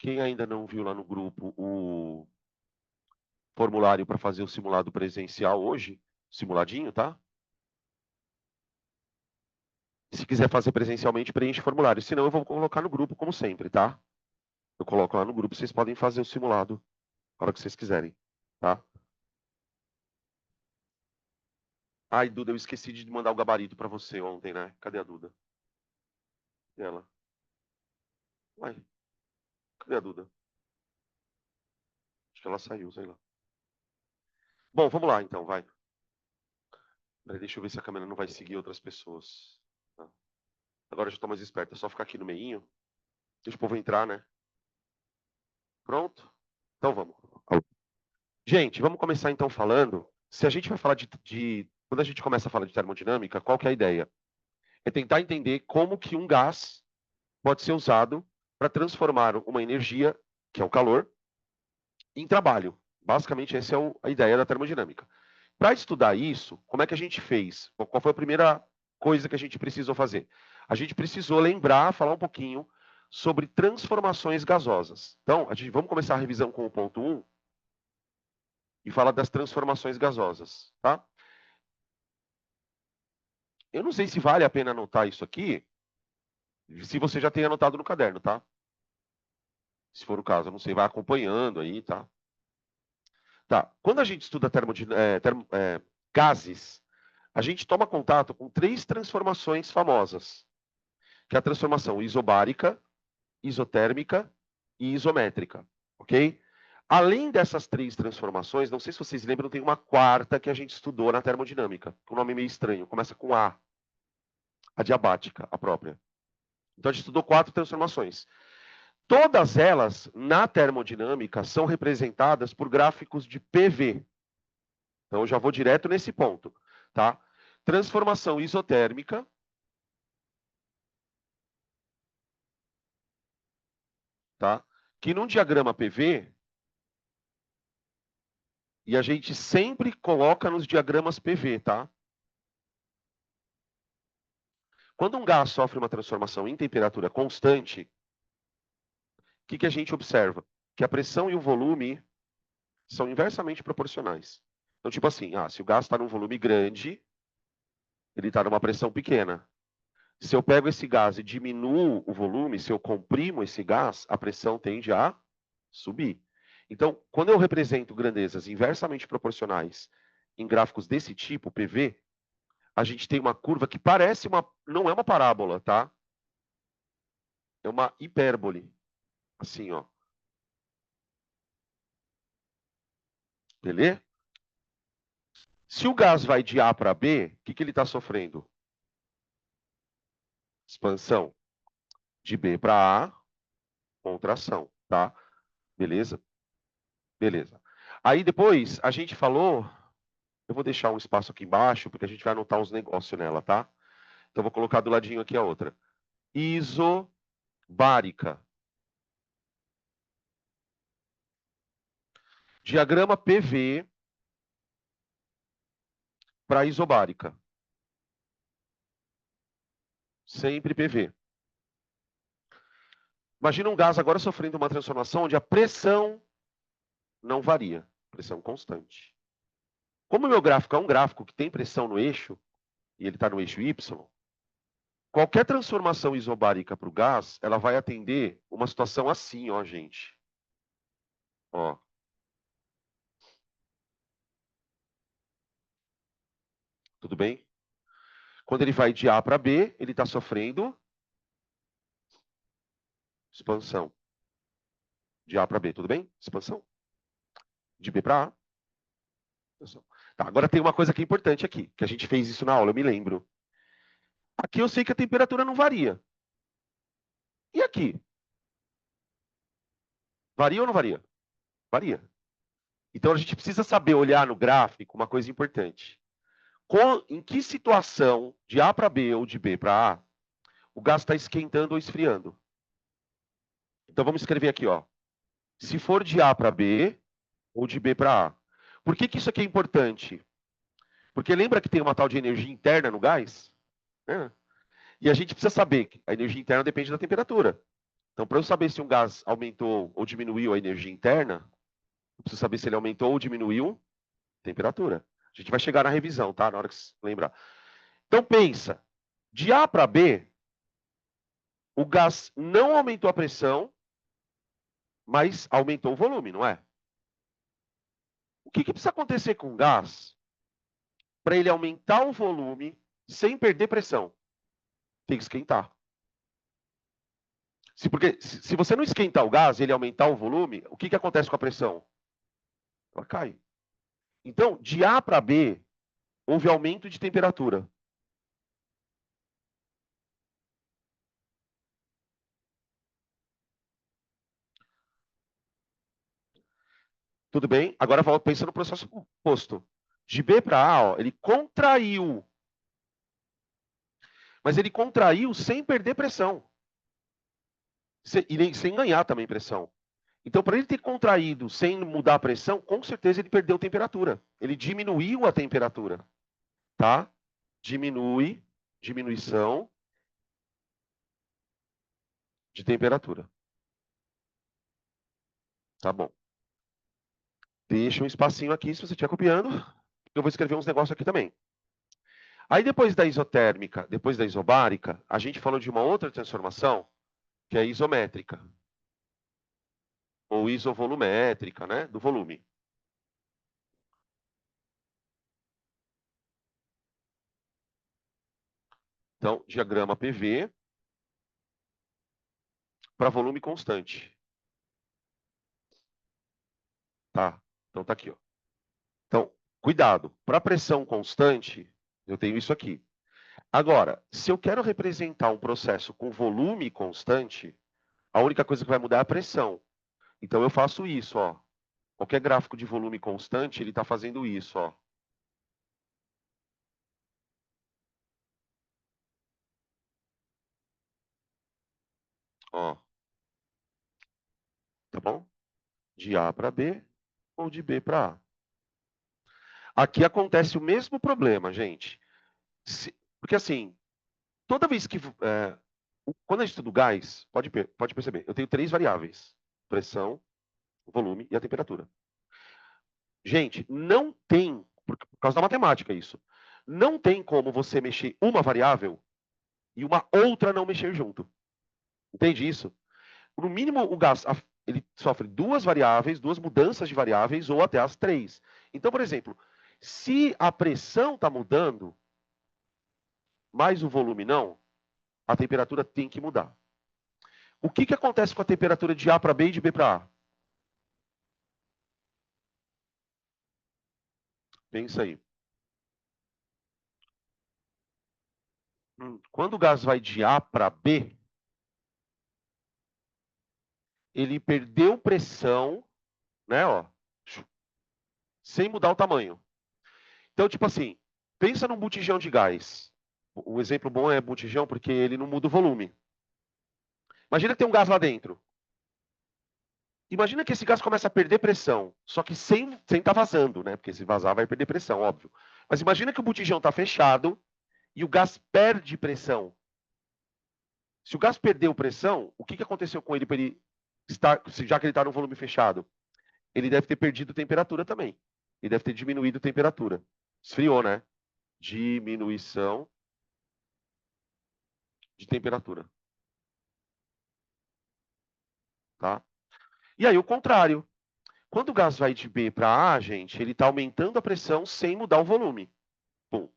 Quem ainda não viu lá no grupo o formulário para fazer o simulado presencial hoje, simuladinho, tá? Se quiser fazer presencialmente, preenche o formulário. Senão, eu vou colocar no grupo, como sempre, tá? Eu coloco lá no grupo, vocês podem fazer o simulado na hora que vocês quiserem, tá? Ai, Duda, eu esqueci de mandar o gabarito para você ontem, né? Cadê a Duda? E ela? Uai, cadê a Duda? Acho que ela saiu, sei lá. Bom, vamos lá então, vai. Peraí, deixa eu ver se a câmera não vai seguir outras pessoas. Tá. Agora eu já tô mais esperto, é só ficar aqui no meinho. Deixa o povo entrar, né? Pronto? Então vamos. Gente, vamos começar então falando. Se a gente vai falar quando a gente começa a falar de termodinâmica, qual que é a ideia? É tentar entender como que um gás pode ser usado para transformar uma energia, que é o calor, em trabalho. Basicamente, essa é a ideia da termodinâmica. Para estudar isso, como é que a gente fez? Qual foi a primeira coisa que a gente precisou fazer? A gente precisou lembrar, falar um pouquinho sobre transformações gasosas. Então, vamos começar a revisão com o ponto 1 e falar das transformações gasosas, tá? Eu não sei se vale a pena anotar isso aqui, se você já tem anotado no caderno, tá? Se for o caso, eu não sei, vai acompanhando aí, tá? Tá. Quando a gente estuda gases, a gente toma contato com 3 transformações famosas, que é a transformação isobárica, isotérmica e isométrica, ok? Além dessas 3 transformações, não sei se vocês lembram, tem uma quarta que a gente estudou na termodinâmica, com um nome meio estranho, começa com A, adiabática, a própria. Então a gente estudou 4 transformações. Todas elas, na termodinâmica, são representadas por gráficos de PV. Então eu já vou direto nesse ponto, tá? Transformação isotérmica, tá? Que num diagrama PV, e a gente sempre coloca nos diagramas PV, tá? Quando um gás sofre uma transformação em temperatura constante, o que a gente observa? Que a pressão e o volume são inversamente proporcionais. Então, tipo assim, se o gás está num volume grande, ele está numa pressão pequena. Se eu pego esse gás e diminuo o volume, se eu comprimo esse gás, a pressão tende a subir. Então, quando eu represento grandezas inversamente proporcionais em gráficos desse tipo, PV, a gente tem uma curva que parece não é uma parábola, tá? É uma hipérbole. Assim, ó. Beleza? Se o gás vai de A para B, o que ele está sofrendo? Expansão. De B para A, contração, tá? Beleza? Beleza. Aí depois a gente falou, eu vou deixar um espaço aqui embaixo, porque a gente vai anotar uns negócios nela, tá? Então eu vou colocar do ladinho aqui a outra. Isobárica. Diagrama PV para isobárica. Sempre PV. Imagina um gás agora sofrendo uma transformação onde a pressão não varia, pressão constante. Como o meu gráfico é um gráfico que tem pressão no eixo, e ele está no eixo Y, qualquer transformação isobárica para o gás, ela vai atender uma situação assim, ó, gente. Ó. Tudo bem? Quando ele vai de A para B, ele está sofrendo expansão. De A para B, tudo bem? Expansão. De B para A, expansão. Tá, agora tem uma coisa que é importante aqui, que a gente fez isso na aula, eu me lembro. Aqui eu sei que a temperatura não varia. E aqui? Varia ou não varia? Varia. Então a gente precisa saber olhar no gráfico uma coisa importante. Em que situação, de A para B ou de B para A, o gás está esquentando ou esfriando? Então vamos escrever aqui, ó. Se for de A para B ou de B para A. Por que isso aqui é importante? Porque lembra que tem uma tal de energia interna no gás? É. E a gente precisa saber que a energia interna depende da temperatura. Então, para eu saber se um gás aumentou ou diminuiu a energia interna, eu preciso saber se ele aumentou ou diminuiu a temperatura. A gente vai chegar na revisão, tá? Na hora que você lembrar. Então, pensa. De A para B, o gás não aumentou a pressão, mas aumentou o volume, não é? O que precisa acontecer com o gás para ele aumentar o volume sem perder pressão? Tem que esquentar. Porque se você não esquentar o gás e ele aumentar o volume, o que acontece com a pressão? Ela cai. Então, de A para B, houve aumento de temperatura. Tudo bem? Agora pensa no processo oposto. De B para A, ó, ele contraiu. Mas ele contraiu sem perder pressão. E sem ganhar também pressão. Então, para ele ter contraído sem mudar a pressão, com certeza ele perdeu temperatura. Ele diminuiu a temperatura. Tá? Diminuição de temperatura. Tá bom. Deixa um espacinho aqui se você estiver copiando. Eu vou escrever uns negócios aqui também. Aí depois da isotérmica, depois da isobárica, a gente falou de uma outra transformação, que é a isométrica. Ou isovolumétrica, né? Do volume. Então, diagrama PV para volume constante. Tá? Então tá aqui, ó. Então, cuidado. Para pressão constante, eu tenho isso aqui. Agora, se eu quero representar um processo com volume constante, a única coisa que vai mudar é a pressão. Então eu faço isso, ó. Qualquer gráfico de volume constante, ele está fazendo isso, ó. Ó, tá bom? De A para B ou de B para A. Aqui acontece o mesmo problema, gente. Porque assim, toda vez que quando a gente estuda o gás, pode perceber, eu tenho três variáveis: pressão, volume e a temperatura. Gente, não tem, por causa da matemática isso, não tem como você mexer uma variável e uma outra não mexer junto. Entende isso? No mínimo, o gás ele sofre duas variáveis, duas mudanças de variáveis, ou até as três. Então, por exemplo, se a pressão está mudando, mas o volume não, a temperatura tem que mudar. O que acontece com a temperatura de A para B e de B para A? Pensa aí. Quando o gás vai de A para B, ele perdeu pressão, né, ó, sem mudar o tamanho. Então, tipo assim, pensa num botijão de gás. O exemplo bom é botijão porque ele não muda o volume. Imagina que tem um gás lá dentro. Imagina que esse gás começa a perder pressão, só que sem estar vazando, né? Porque se vazar vai perder pressão, óbvio. Mas imagina que o botijão está fechado e o gás perde pressão. Se o gás perdeu pressão, o que aconteceu com ele para ele estar, já que ele está no volume fechado? Ele deve ter perdido temperatura também. Ele deve ter diminuído temperatura. Esfriou, né? Diminuição de temperatura. Tá? E aí o contrário. Quando o gás vai de B para A, gente, ele está aumentando a pressão sem mudar o volume. Pum.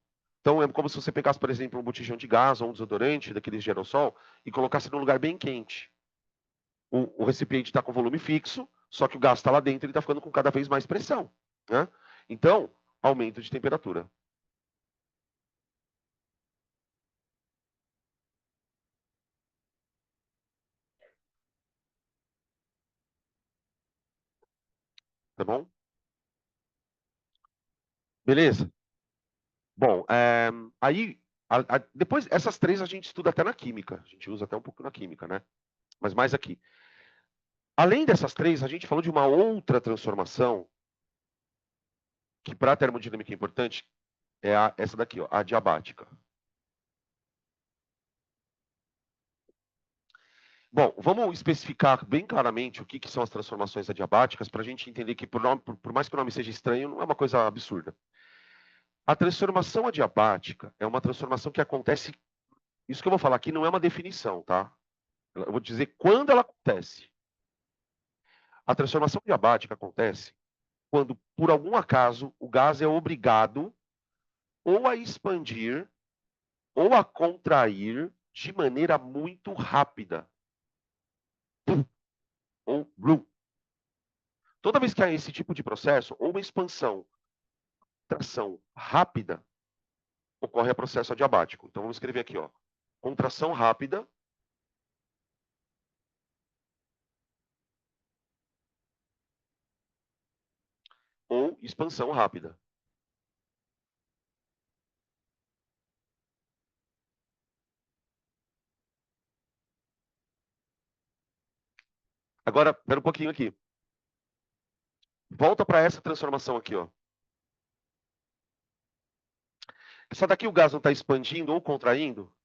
Então é como se você pegasse, por exemplo, um botijão de gás ou um desodorante daqueles de aerossol e colocasse num lugar bem quente. O recipiente está com volume fixo, só que o gás está lá dentro e ele está ficando com cada vez mais pressão. Né? Então, aumento de temperatura. Tá bom? Beleza? Bom, aí, depois, essas três a gente estuda até na química. A gente usa até um pouco na química, né? Mas mais aqui. Além dessas três, a gente falou de uma outra transformação que para a termodinâmica é importante, é essa daqui, ó, a adiabática. Bom, vamos especificar bem claramente o que são as transformações adiabáticas para a gente entender que, por mais que o nome seja estranho, não é uma coisa absurda. A transformação adiabática é uma transformação que acontece. Isso que eu vou falar aqui não é uma definição, tá? Eu vou dizer quando ela acontece. A transformação adiabática acontece quando, por algum acaso, o gás é obrigado ou a expandir ou a contrair de maneira muito rápida. Ou blue. Toda vez que há esse tipo de processo, ou uma expansão, contração rápida, ocorre o processo adiabático. Então vamos escrever aqui, ó. Contração rápida ou expansão rápida. Agora, espera um pouquinho aqui. Volta para essa transformação aqui, ó. Essa daqui o gás não está expandindo ou contraindo?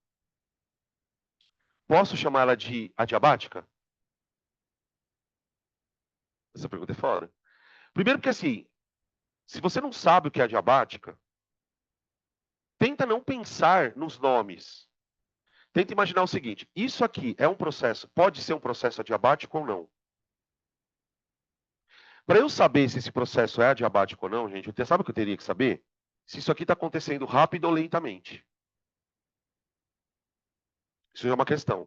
Posso chamar ela de adiabática? Essa pergunta é fora. Primeiro porque assim, se você não sabe o que é adiabática, tenta não pensar nos nomes. Tenta imaginar o seguinte: isso aqui é um processo, pode ser um processo adiabático ou não. Para eu saber se esse processo é adiabático ou não, gente, sabe o que eu teria que saber? Se isso aqui está acontecendo rápido ou lentamente. Isso é uma questão.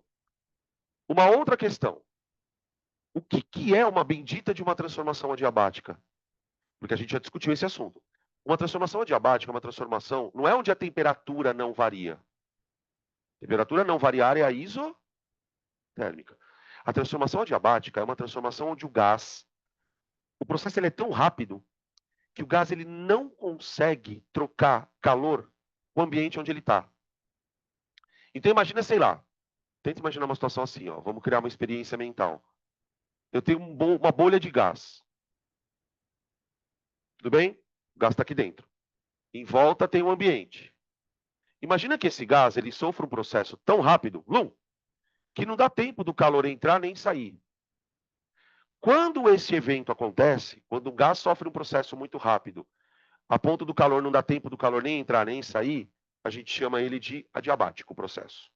Uma outra questão. O que é uma bendita de uma transformação adiabática? Porque a gente já discutiu esse assunto. Uma transformação adiabática é uma transformação, não é onde a temperatura não varia. A temperatura não variar é a isotérmica. A transformação adiabática é uma transformação onde o gás, o processo ele é tão rápido que o gás ele não consegue trocar calor com o ambiente onde ele está. Então imagina, sei lá, tenta imaginar uma situação assim, ó. Vamos criar uma experiência mental. Eu tenho uma bolha de gás. Tudo bem? O gás está aqui dentro. Em volta tem um ambiente. Imagina que esse gás ele sofre um processo tão rápido, que não dá tempo do calor entrar nem sair. Quando esse evento acontece, quando o gás sofre um processo muito rápido, a ponto do calor não dar tempo do calor nem entrar nem sair, a gente chama ele de adiabático, o processo.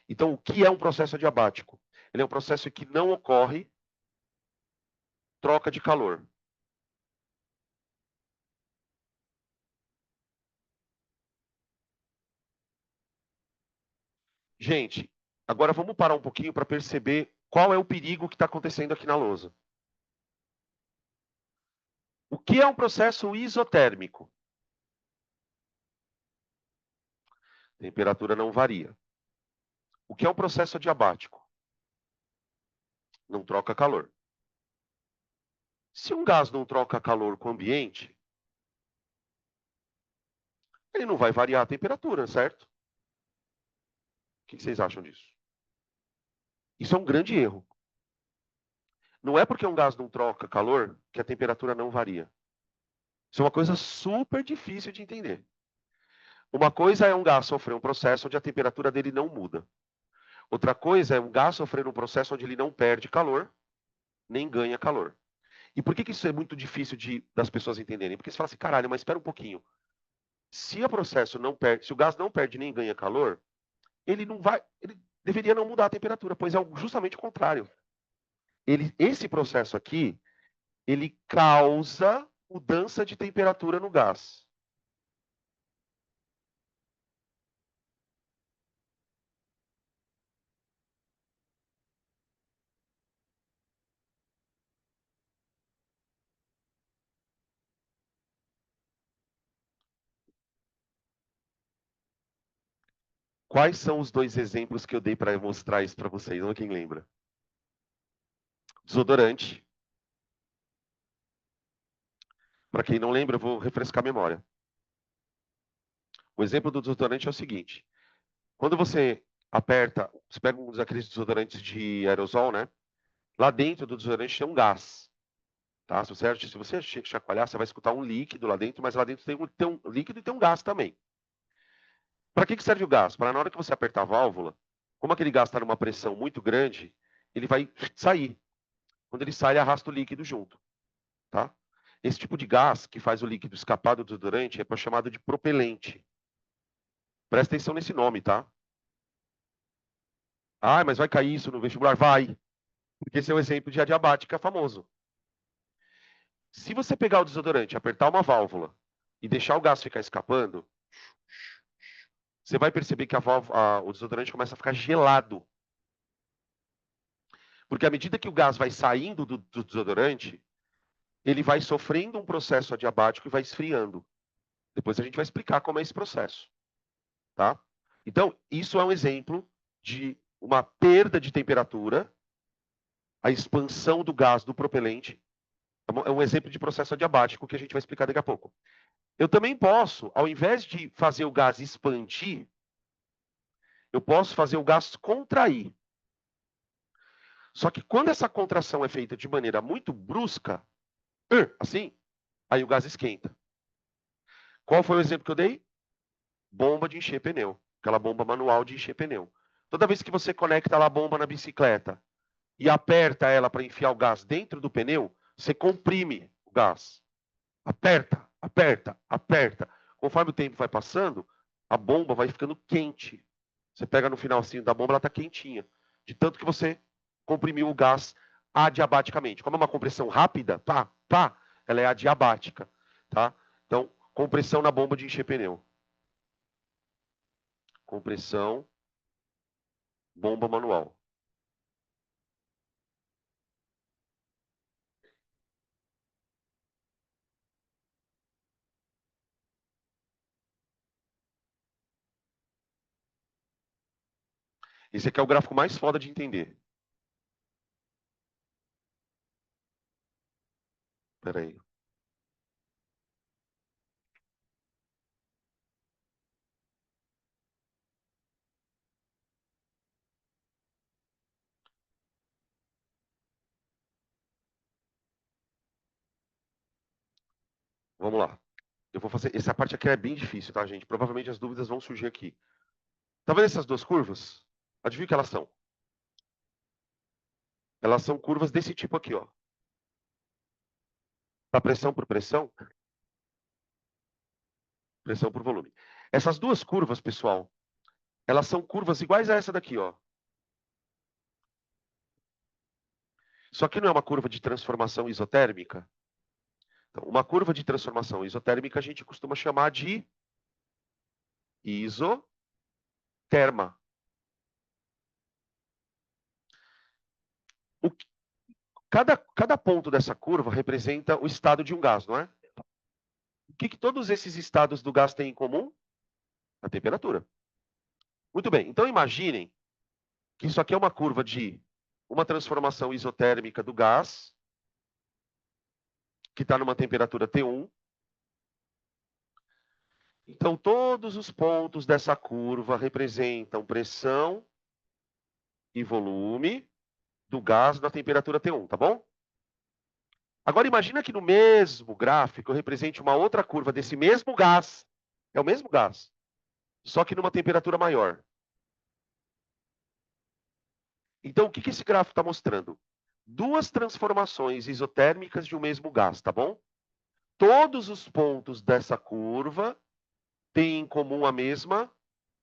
Então, o que é um processo adiabático? Ele é um processo que não ocorre troca de calor. Gente, agora vamos parar um pouquinho para perceber qual é o perigo que está acontecendo aqui na lousa. O que é um processo isotérmico? Temperatura não varia. O que é um processo adiabático? Não troca calor. Se um gás não troca calor com o ambiente, ele não vai variar a temperatura, certo? O que vocês acham disso? Isso é um grande erro. Não é porque um gás não troca calor que a temperatura não varia. Isso é uma coisa super difícil de entender. Uma coisa é um gás sofrer um processo onde a temperatura dele não muda. Outra coisa é um gás sofrer um processo onde ele não perde calor, nem ganha calor. E por que isso é muito difícil das pessoas entenderem? Porque você fala assim, caralho, mas espera um pouquinho. Se o processo não perde, se o gás não perde nem ganha calor, ele não vai, ele deveria não mudar a temperatura, pois é justamente o contrário. Esse processo aqui, ele causa mudança de temperatura no gás. Quais são os dois exemplos que eu dei para mostrar isso para vocês? Não quem lembra? Desodorante. Para quem não lembra, eu vou refrescar a memória. O exemplo do desodorante é o seguinte: quando você aperta, você pega um daqueles desodorantes de aerosol, né? Lá dentro do desodorante tem um gás. Tá? Se você chacoalhar, você vai escutar um líquido lá dentro, mas lá dentro tem um líquido e tem um gás também. Para que serve o gás? Para na hora que você apertar a válvula, como aquele gás está numa pressão muito grande, ele vai sair. Quando ele sai, ele arrasta o líquido junto, tá? Esse tipo de gás que faz o líquido escapar do desodorante é chamado de propelente. Presta atenção nesse nome, tá? Ah, mas vai cair isso no vestibular? Vai, porque esse é o exemplo de adiabática famoso. Se você pegar o desodorante, apertar uma válvula e deixar o gás ficar escapando, você vai perceber que o desodorante começa a ficar gelado. Porque à medida que o gás vai saindo do desodorante, ele vai sofrendo um processo adiabático e vai esfriando. Depois a gente vai explicar como é esse processo, tá? Então, isso é um exemplo de uma perda de temperatura, a expansão do gás do propelente. É um exemplo de processo adiabático que a gente vai explicar daqui a pouco. Eu também posso, ao invés de fazer o gás expandir, eu posso fazer o gás contrair. Só que quando essa contração é feita de maneira muito brusca, assim, aí o gás esquenta. Qual foi o exemplo que eu dei? Bomba de encher pneu. Aquela bomba manual de encher pneu. Toda vez que você conecta lá a bomba na bicicleta e aperta ela para enfiar o gás dentro do pneu, você comprime o gás. Aperta, aperta, aperta. Conforme o tempo vai passando, a bomba vai ficando quente. Você pega no finalzinho da bomba, ela está quentinha. De tanto que você comprimiu o gás adiabaticamente. Como é uma compressão rápida, pá, pá, ela é adiabática. Tá? Então, compressão na bomba de encher pneu. Compressão, bomba manual. Esse aqui é o gráfico mais foda de entender. Espera aí. Vamos lá. Eu vou fazer. Essa parte aqui é bem difícil, tá, gente? Provavelmente as dúvidas vão surgir aqui. Tá vendo essas duas curvas? Adivinha o que elas são? Elas são curvas desse tipo aqui, ó. Tá pressão por pressão, pressão por volume. Essas duas curvas, pessoal, elas são curvas iguais a essa daqui, ó. Só que não é uma curva de transformação isotérmica. Então, uma curva de transformação isotérmica a gente costuma chamar de isoterma. O cada ponto dessa curva representa o estado de um gás, não é? O que todos esses estados do gás têm em comum? A temperatura. Muito bem, então imaginem que isso aqui é uma curva de uma transformação isotérmica do gás, que está numa temperatura T1. Então, todos os pontos dessa curva representam pressão e volume do gás na temperatura T1, tá bom? Agora, imagina que no mesmo gráfico eu represente uma outra curva desse mesmo gás. É o mesmo gás, só que numa temperatura maior. Então, o que esse gráfico está mostrando? Duas transformações isotérmicas de um mesmo gás, tá bom? Todos os pontos dessa curva têm em comum a mesma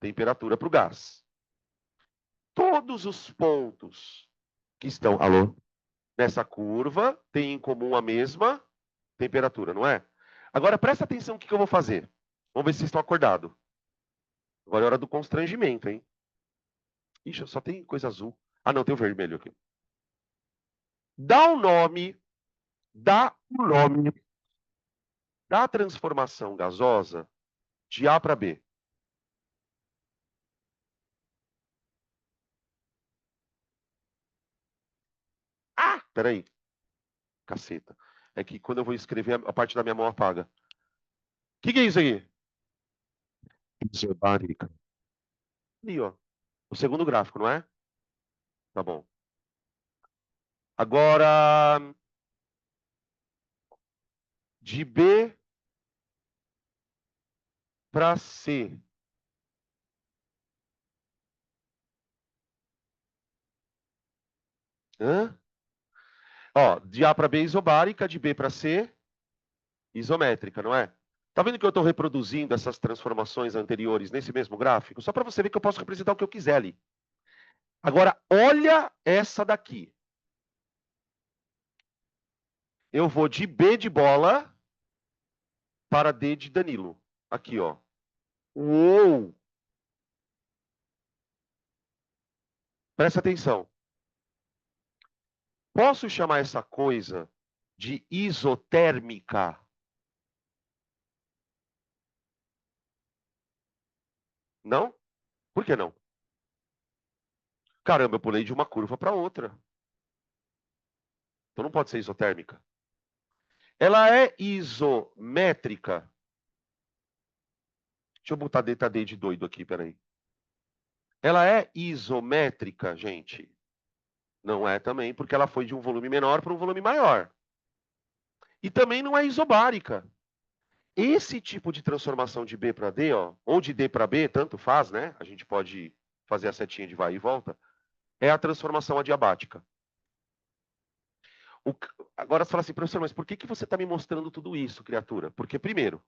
temperatura para o gás. Todos os pontos que estão, alô, nessa curva têm em comum a mesma temperatura, não é? Agora, presta atenção no que eu vou fazer. Vamos ver se vocês estão acordados. Agora é hora do constrangimento, hein? Ixi, só tem coisa azul. Ah, não, tem o vermelho aqui. Dá o nome da transformação gasosa de A para B. Ah, peraí. Caceta. É que quando eu vou escrever, a parte da minha mão apaga. O que é isso aí? Isobárica. Ali, ó. O segundo gráfico, não é? Tá bom. Agora, de B para C. Hã? Ó, de A para B isobárica, de B para C isométrica, não é? Tá vendo que eu estou reproduzindo essas transformações anteriores nesse mesmo gráfico? Só para você ver que eu posso representar o que eu quiser ali. Agora, olha essa daqui. Eu vou de B de bola para D de Danilo. Aqui, ó. Uou! Presta atenção. Posso chamar essa coisa de isotérmica? Não? Por que não? Caramba, eu pulei de uma curva para outra. Então não pode ser isotérmica. Ela é isométrica. Deixa eu botar delta D de doido aqui, peraí. Ela é isométrica, gente? Não é também, porque ela foi de um volume menor para um volume maior. E também não é isobárica. Esse tipo de transformação de B para D, ó, ou de D para B, tanto faz, né? A gente pode fazer a setinha de vai e volta. É a transformação adiabática. O... Agora você fala assim, professor, mas por que você está me mostrando tudo isso, criatura? Porque, primeiro,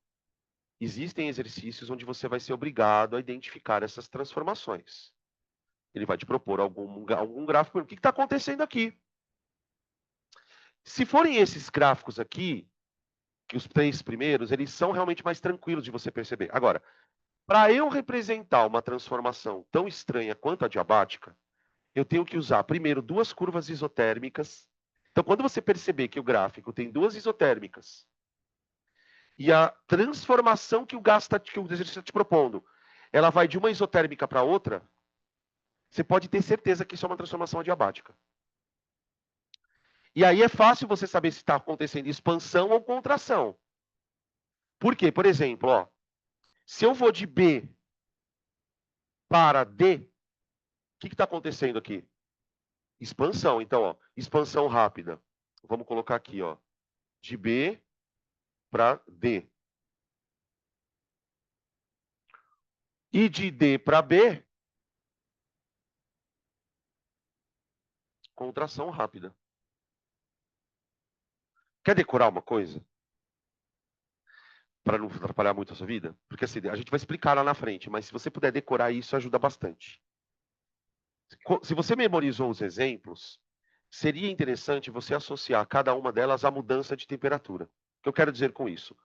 existem exercícios onde você vai ser obrigado a identificar essas transformações. Ele vai te propor algum gráfico. O que está acontecendo aqui? Se forem esses gráficos aqui, que os três primeiros, eles são realmente mais tranquilos de você perceber. Agora, para eu representar uma transformação tão estranha quanto a diabática, eu tenho que usar, primeiro, duas curvas isotérmicas. Então, quando você perceber que o gráfico tem duas isotérmicas e a transformação que o exercício está te propondo, ela vai de uma isotérmica para outra, você pode ter certeza que isso é uma transformação adiabática. E aí é fácil você saber se está acontecendo expansão ou contração. Por quê? Por exemplo, ó, se eu vou de B para D, o que está acontecendo aqui? Expansão. Então, ó, expansão rápida. Vamos colocar aqui, ó, de B para D. E de D para B, contração rápida. Quer decorar uma coisa? Para não atrapalhar muito a sua vida? Porque assim, a gente vai explicar lá na frente, mas se você puder decorar isso, ajuda bastante. Se você memorizou os exemplos, seria interessante você associar cada uma delas à mudança de temperatura. O que eu quero dizer com isso?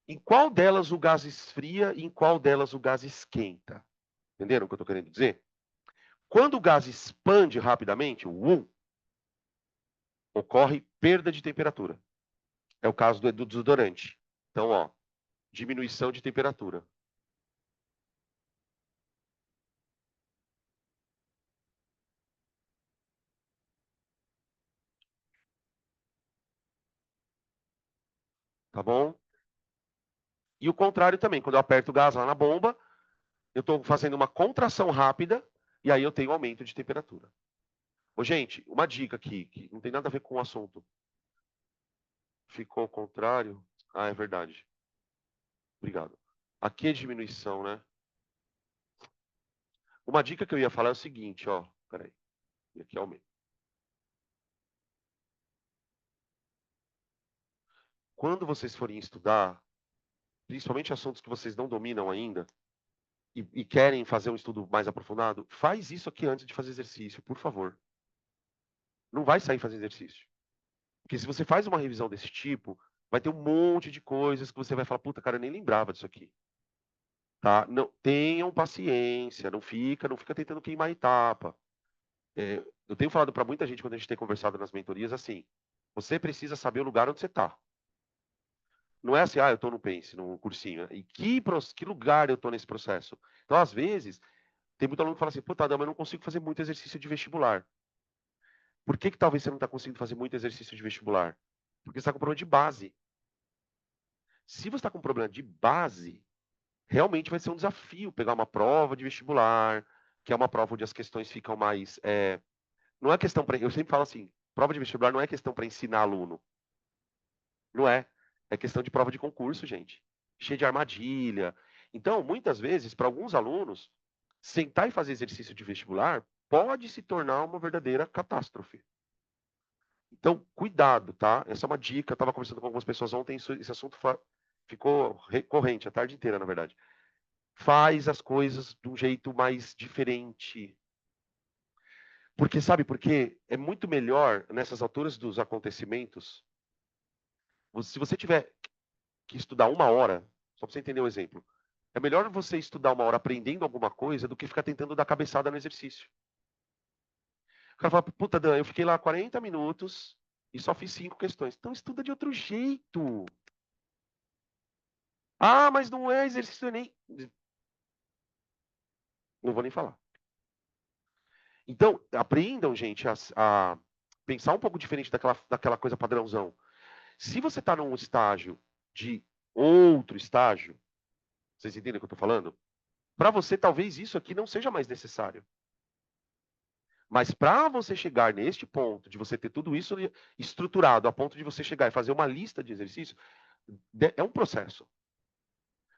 Em qual delas o gás esfria e em qual delas o gás esquenta? Entenderam o que eu estou querendo dizer? Quando o gás expande rapidamente, ocorre perda de temperatura. É o caso do desodorante. Então, ó, diminuição de temperatura. Tá bom? E o contrário também, quando eu aperto o gás lá na bomba, eu estou fazendo uma contração rápida e aí eu tenho aumento de temperatura. Ô, gente, uma dica aqui, que não tem nada a ver com o assunto. Ficou ao contrário? Ah, é verdade. Obrigado. Aqui é diminuição, né? Uma dica que eu ia falar é o seguinte, ó. Peraí. E aqui é aumento. Quando vocês forem estudar, principalmente assuntos que vocês não dominam ainda, e querem fazer um estudo mais aprofundado, faz isso aqui antes de fazer exercício, por favor. Não vai sair fazer exercício. Porque se você faz uma revisão desse tipo, vai ter um monte de coisas que você vai falar, puta, cara, eu nem lembrava disso aqui. Tá? Não, tenham paciência, não fica tentando queimar etapa. Eu tenho falado para muita gente quando a gente tem conversado nas mentorias assim, você precisa saber o lugar onde você está. Não é assim, eu estou no Pense, no cursinho. E que lugar eu estou nesse processo? Então, às vezes, tem muito aluno que fala assim, puta, Adama, eu não consigo fazer muito exercício de vestibular. Por que talvez você não está conseguindo fazer muito exercício de vestibular? Porque você está com problema de base. Se você está com problema de base, realmente vai ser um desafio pegar uma prova de vestibular, que é uma prova onde as questões ficam mais. Não é questão para. Eu sempre falo assim: prova de vestibular não é questão para ensinar aluno. Não é. É questão de prova de concurso, gente. Cheia de armadilha. Então, muitas vezes, para alguns alunos, sentar e fazer exercício de vestibular pode se tornar uma verdadeira catástrofe. Então, cuidado, tá? Essa é uma dica. Eu estava conversando com algumas pessoas ontem, esse assunto ficou recorrente a tarde inteira, na verdade. Faz as coisas de um jeito mais diferente. Porque, sabe por quê? É muito melhor, nessas alturas dos acontecimentos, se você tiver que estudar 1 hora, só para você entender o exemplo, é melhor você estudar 1 hora aprendendo alguma coisa do que ficar tentando dar cabeçada no exercício. O cara fala, puta, Dan, eu fiquei lá 40 minutos e só fiz 5 questões. Então estuda de outro jeito. Ah, mas não é exercício nem. Não vou nem falar. Então, aprendam, gente, a pensar um pouco diferente daquela coisa padrãozão. Se você está num estágio de outro estágio, vocês entendem o que eu estou falando? Para você, talvez isso aqui não seja mais necessário. Mas para você chegar neste ponto, de você ter tudo isso estruturado, a ponto de você chegar e fazer uma lista de exercícios, é um processo.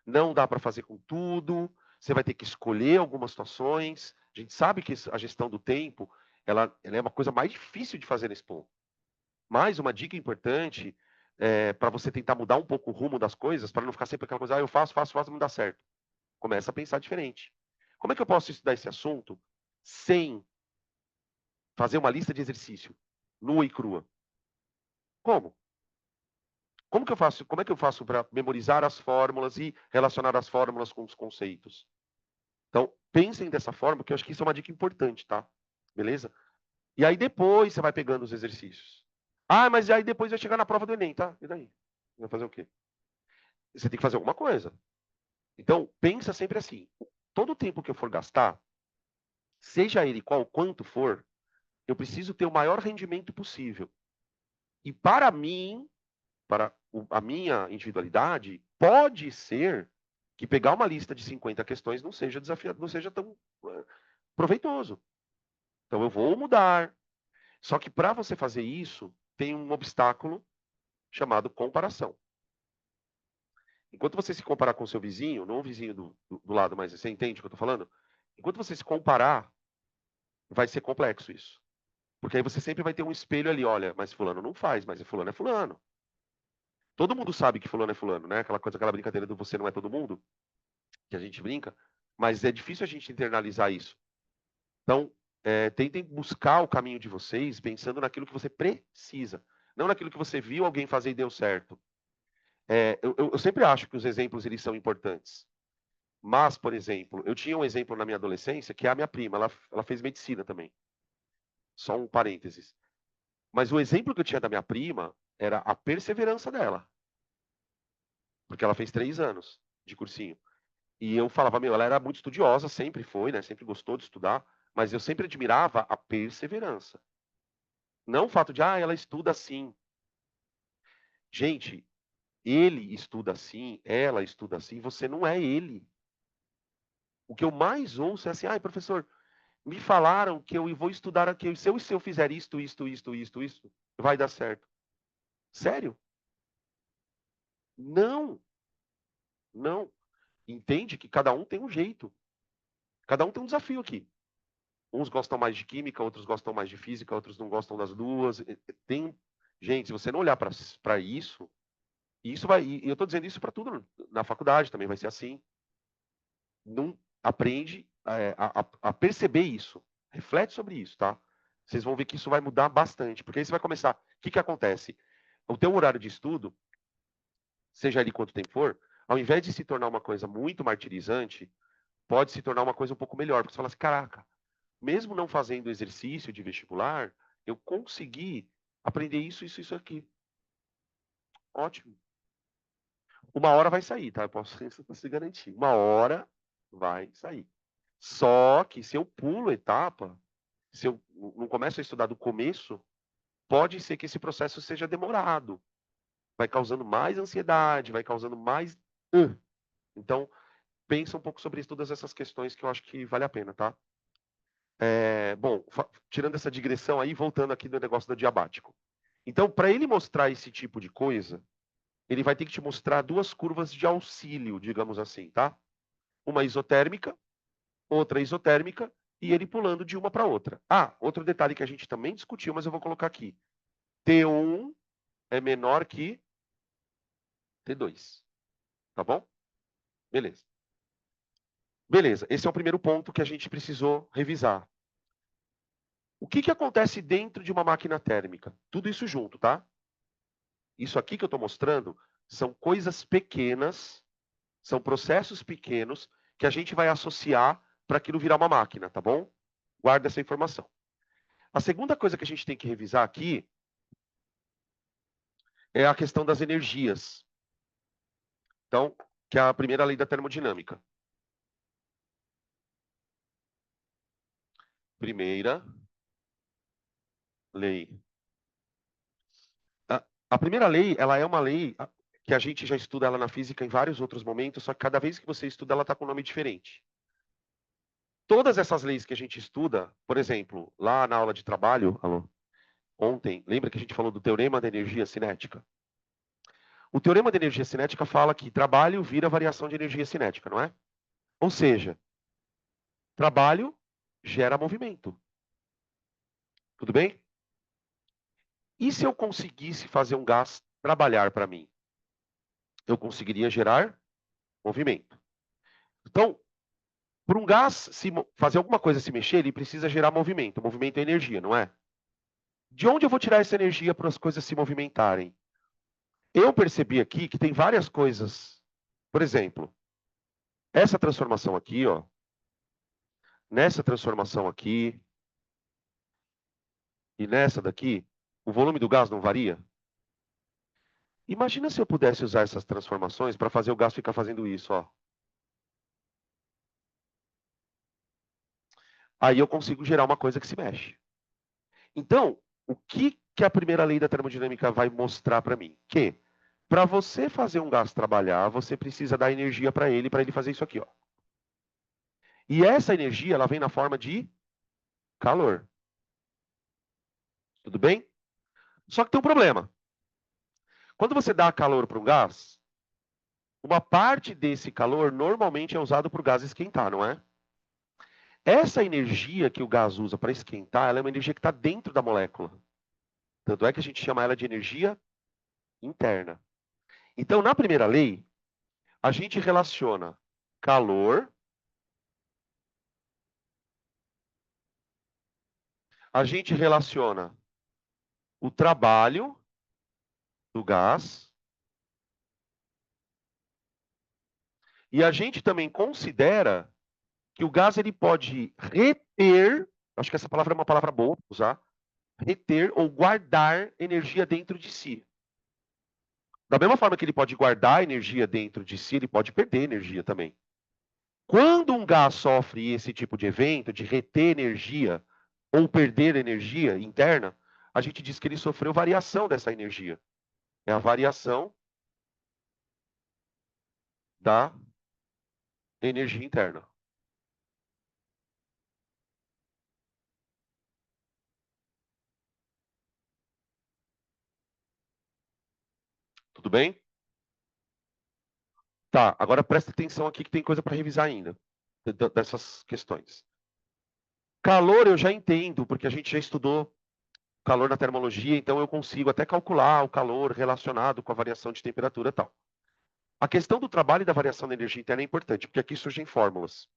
Não dá para fazer com tudo, você vai ter que escolher algumas situações. A gente sabe que a gestão do tempo, ela é uma coisa mais difícil de fazer nesse ponto. Mas uma dica importante para você tentar mudar um pouco o rumo das coisas, para não ficar sempre aquela coisa, eu faço, não dá certo. Começa a pensar diferente. Como é que eu posso estudar esse assunto sem fazer uma lista de exercício nua e crua? Como? Como que eu faço? Como é que eu faço para memorizar as fórmulas e relacionar as fórmulas com os conceitos? Então, pensem dessa forma, que eu acho que isso é uma dica importante, tá? Beleza? E aí depois você vai pegando os exercícios. Ah, mas aí depois vai chegar na prova do Enem, tá? E daí? Vai fazer o quê? Você tem que fazer alguma coisa. Então, pensa sempre assim. Todo o tempo que eu for gastar, seja ele quanto for, eu preciso ter o maior rendimento possível. E para mim, para a minha individualidade, pode ser que pegar uma lista de 50 questões não seja desafiador, não seja tão proveitoso. Então eu vou mudar. Só que para você fazer isso, tem um obstáculo chamado comparação. Enquanto você se comparar com o seu vizinho, não o vizinho do lado, mas você entende o que eu estou falando? Enquanto você se comparar, vai ser complexo isso. Porque aí você sempre vai ter um espelho ali, olha, mas fulano não faz, mas fulano é fulano. Todo mundo sabe que fulano é fulano, né? Aquela coisa, aquela brincadeira do você não é todo mundo, que a gente brinca, mas é difícil a gente internalizar isso. Então, tentem buscar o caminho de vocês pensando naquilo que você precisa, não naquilo que você viu alguém fazer e deu certo. Eu sempre acho que os exemplos eles são importantes. Mas, por exemplo, eu tinha um exemplo na minha adolescência, que é a minha prima, ela fez medicina também. Só um parênteses. Mas o exemplo que eu tinha da minha prima era a perseverança dela. Porque ela fez 3 anos de cursinho. E eu falava, meu, ela era muito estudiosa, sempre foi, né? Sempre gostou de estudar, mas eu sempre admirava a perseverança. Não o fato de, ela estuda assim. Gente, ele estuda assim, ela estuda assim, você não é ele. O que eu mais ouço é assim, professor, me falaram que eu vou estudar aqui, se eu fizer isto, vai dar certo. Sério? Não, não. Entende que cada um tem um jeito. Cada um tem um desafio aqui. Uns gostam mais de química, outros gostam mais de física, outros não gostam das duas. Tem, gente, se você não olhar para isso, e isso vai, e eu estou dizendo isso para tudo na faculdade também vai ser assim. Não aprende a perceber isso. Reflete sobre isso, tá? Vocês vão ver que isso vai mudar bastante, porque aí você vai começar. O que acontece? O teu horário de estudo, seja ele quanto tempo for, ao invés de se tornar uma coisa muito martirizante, pode se tornar uma coisa um pouco melhor. Porque você fala assim, caraca, mesmo não fazendo exercício de vestibular, eu consegui aprender isso aqui. Ótimo. 1 hora vai sair, tá? Eu posso te garantir. 1 hora vai sair. Só que se eu pulo etapa, se eu não começo a estudar do começo, pode ser que esse processo seja demorado. Vai causando mais ansiedade, vai causando mais. Então, pensa um pouco sobre todas essas questões que eu acho que vale a pena, tá? Bom, tirando essa digressão aí, voltando aqui no negócio do diabático. Então, para ele mostrar esse tipo de coisa, ele vai ter que te mostrar 2 curvas de auxílio, digamos assim, tá? Uma isotérmica, outra isotérmica, e ele pulando de uma para outra. Outro detalhe que a gente também discutiu, mas eu vou colocar aqui. T1 é menor que T2. Tá bom? Beleza. Beleza, esse é o primeiro ponto que a gente precisou revisar. O que acontece dentro de uma máquina térmica? Tudo isso junto, tá? Isso aqui que eu estou mostrando são coisas pequenas, são processos pequenos que a gente vai associar para aquilo virar uma máquina, tá bom? Guarda essa informação. A segunda coisa que a gente tem que revisar aqui é a questão das energias. Então, que é a primeira lei da termodinâmica. Primeira lei. A primeira lei, ela é uma lei que a gente já estuda ela na física em vários outros momentos, só que cada vez que você estuda, ela está com um nome diferente. Todas essas leis que a gente estuda, por exemplo, lá na aula de trabalho, ontem, lembra que a gente falou do teorema da energia cinética? O teorema da energia cinética fala que trabalho vira variação de energia cinética, não é? Ou seja, trabalho gera movimento. Tudo bem? E se eu conseguisse fazer um gás trabalhar para mim? Eu conseguiria gerar movimento. Então, para um gás fazer alguma coisa se mexer, ele precisa gerar movimento. Movimento é energia, não é? De onde eu vou tirar essa energia para as coisas se movimentarem? Eu percebi aqui que tem várias coisas. Por exemplo, essa transformação aqui, ó, nessa transformação aqui e nessa daqui, o volume do gás não varia? Imagina se eu pudesse usar essas transformações para fazer o gás ficar fazendo isso, ó. Aí eu consigo gerar uma coisa que se mexe. Então, o que a primeira lei da termodinâmica vai mostrar para mim? Que para você fazer um gás trabalhar, você precisa dar energia para ele fazer isso aqui, ó. E essa energia, ela vem na forma de calor. Tudo bem? Só que tem um problema. Quando você dá calor para um gás, uma parte desse calor normalmente é usado para o gás esquentar, não é? Essa energia que o gás usa para esquentar, ela é uma energia que está dentro da molécula. Tanto é que a gente chama ela de energia interna. Então, na primeira lei, a gente relaciona calor, a gente relaciona o trabalho do gás e a gente também considera que o gás ele pode reter, acho que essa palavra é uma palavra boa para usar, reter ou guardar energia dentro de si. Da mesma forma que ele pode guardar energia dentro de si, ele pode perder energia também. Quando um gás sofre esse tipo de evento, de reter energia ou perder energia interna, a gente diz que ele sofreu variação dessa energia. É a variação da energia interna. Tudo bem? Tá, agora presta atenção aqui que tem coisa para revisar ainda dessas questões. Calor eu já entendo, porque a gente já estudou calor na termologia, então eu consigo até calcular o calor relacionado com a variação de temperatura e tal. A questão do trabalho e da variação da energia interna é importante, porque aqui surgem fórmulas.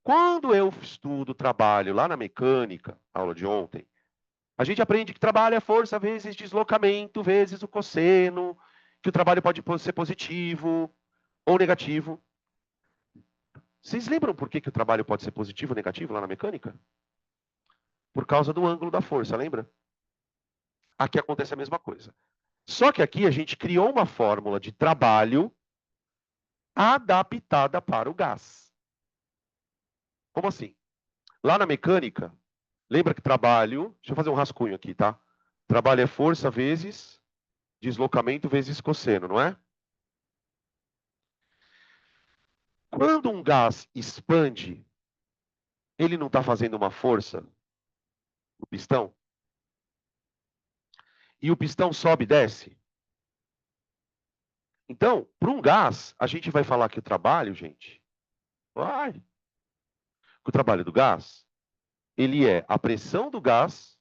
Quando eu estudo trabalho lá na mecânica, aula de ontem, a gente aprende que trabalho é força vezes deslocamento, vezes o cosseno, que o trabalho pode ser positivo ou negativo. Vocês lembram por que o trabalho pode ser positivo ou negativo lá na mecânica? Por causa do ângulo da força, lembra? Aqui acontece a mesma coisa. Só que aqui a gente criou uma fórmula de trabalho adaptada para o gás. Como assim? Lá na mecânica, lembra que trabalho... Deixa eu fazer um rascunho aqui, tá? Trabalho é força vezes deslocamento vezes cosseno, não é? Quando um gás expande, ele não está fazendo uma força no pistão? E o pistão sobe e desce? Então, para um gás, a gente vai falar que o trabalho, gente, que o trabalho do gás, ele é a pressão do gás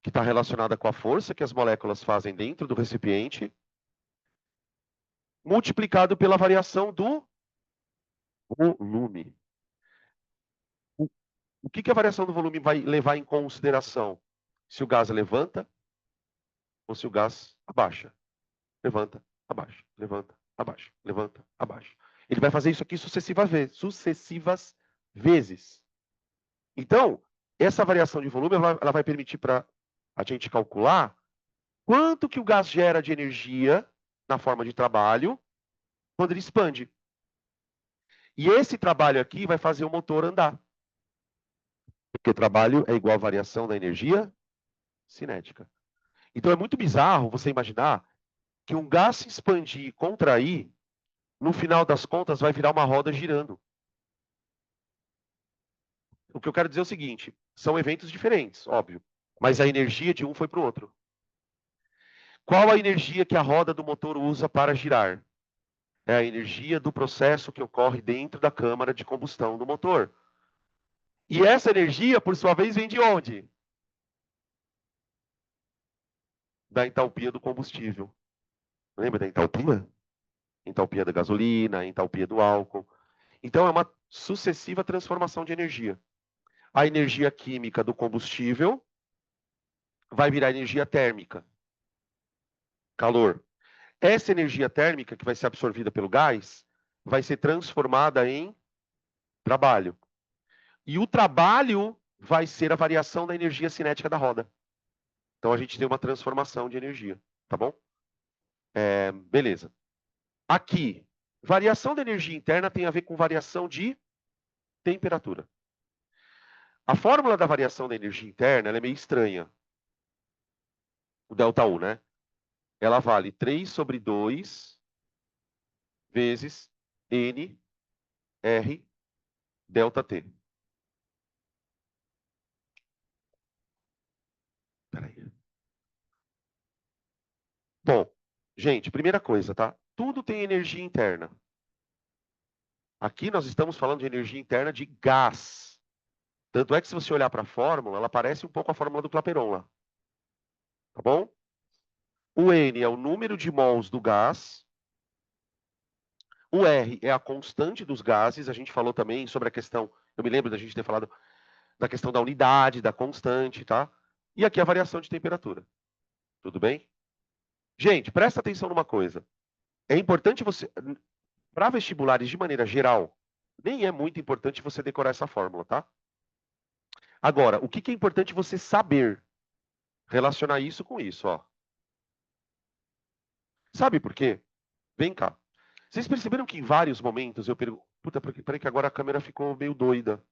que está relacionada com a força que as moléculas fazem dentro do recipiente, multiplicado pela variação do volume. O que a variação do volume vai levar em consideração? Se o gás levanta ou se o gás abaixa. Levanta, abaixa, levanta, abaixa, levanta, abaixa. Ele vai fazer isso aqui sucessivas vezes. Então, essa variação de volume ela vai permitir para a gente calcular quanto que o gás gera de energia na forma de trabalho quando ele expande. E esse trabalho aqui vai fazer o motor andar. Porque trabalho é igual a variação da energia cinética. Então é muito bizarro você imaginar que um gás se expandir e contrair, no final das contas vai virar uma roda girando. O que eu quero dizer é o seguinte, são eventos diferentes, óbvio, mas a energia de um foi para o outro. Qual a energia que a roda do motor usa para girar? É a energia do processo que ocorre dentro da câmara de combustão do motor. E essa energia, por sua vez, vem de onde? Da entalpia do combustível. Lembra da entalpia? Entalpia da gasolina, entalpia do álcool. Então, é uma sucessiva transformação de energia. A energia química do combustível vai virar energia térmica, calor. Essa energia térmica, que vai ser absorvida pelo gás, vai ser transformada em trabalho. E o trabalho vai ser a variação da energia cinética da roda. Então, a gente tem uma transformação de energia, tá bom? Beleza. Aqui, variação da energia interna tem a ver com variação de temperatura. A fórmula da variação da energia interna ela é meio estranha. O ΔU, né? Ela vale 3 sobre 2 vezes N R ΔT. Peraí. Bom, gente, primeira coisa, tá? Tudo tem energia interna. Aqui nós estamos falando de energia interna de gás. Tanto é que se você olhar para a fórmula, ela parece um pouco a fórmula do Clapeyron lá. Tá bom? O N é o número de mols do gás. O R é a constante dos gases. A gente falou também sobre a questão, eu me lembro da gente ter falado da questão da unidade, da constante, tá? E aqui a variação de temperatura. Tudo bem? Gente, presta atenção numa coisa. É importante você, para vestibulares de maneira geral, nem é muito importante você decorar essa fórmula, tá? Agora, o que é importante você saber? Relacionar isso com isso, ó. Sabe por quê? Vem cá. Vocês perceberam que em vários momentos eu pergunto... Puta, peraí que agora a câmera ficou meio doida.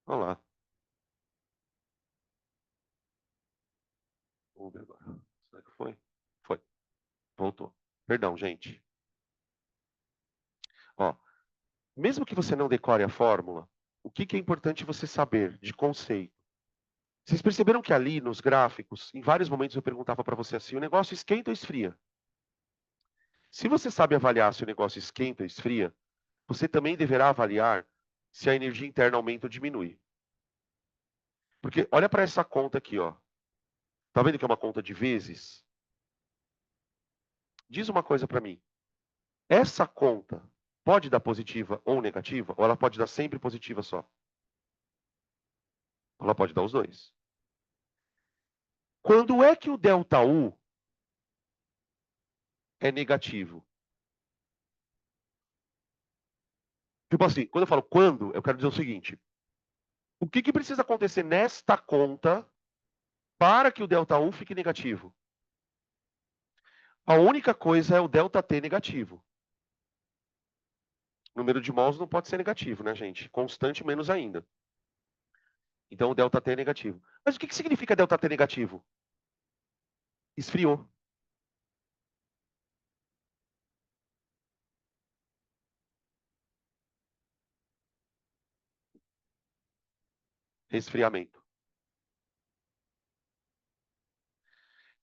Olha lá. Vamos ver agora. Será que foi? Foi. Voltou. Perdão, gente. Ó, mesmo que você não decore a fórmula, o que é importante você saber de conceito? Vocês perceberam que ali nos gráficos, em vários momentos eu perguntava para você assim, o negócio esquenta ou esfria? Se você sabe avaliar se o negócio esquenta ou esfria, você também deverá avaliar se a energia interna aumenta ou diminui. Porque olha para essa conta aqui, ó. Tá vendo que é uma conta de vezes? Diz uma coisa para mim. Essa conta pode dar positiva ou negativa? Ou ela pode dar sempre positiva só? Ela pode dar os dois. Quando é que o ΔU é negativo? Tipo assim, quando eu falo quando, eu quero dizer o seguinte. O que precisa acontecer nesta conta para que o ΔU fique negativo? A única coisa é o ΔT negativo. O número de mols não pode ser negativo, né, gente? Constante menos ainda. Então o ΔT é negativo. Mas o que significa ΔT negativo? Esfriou. Resfriamento.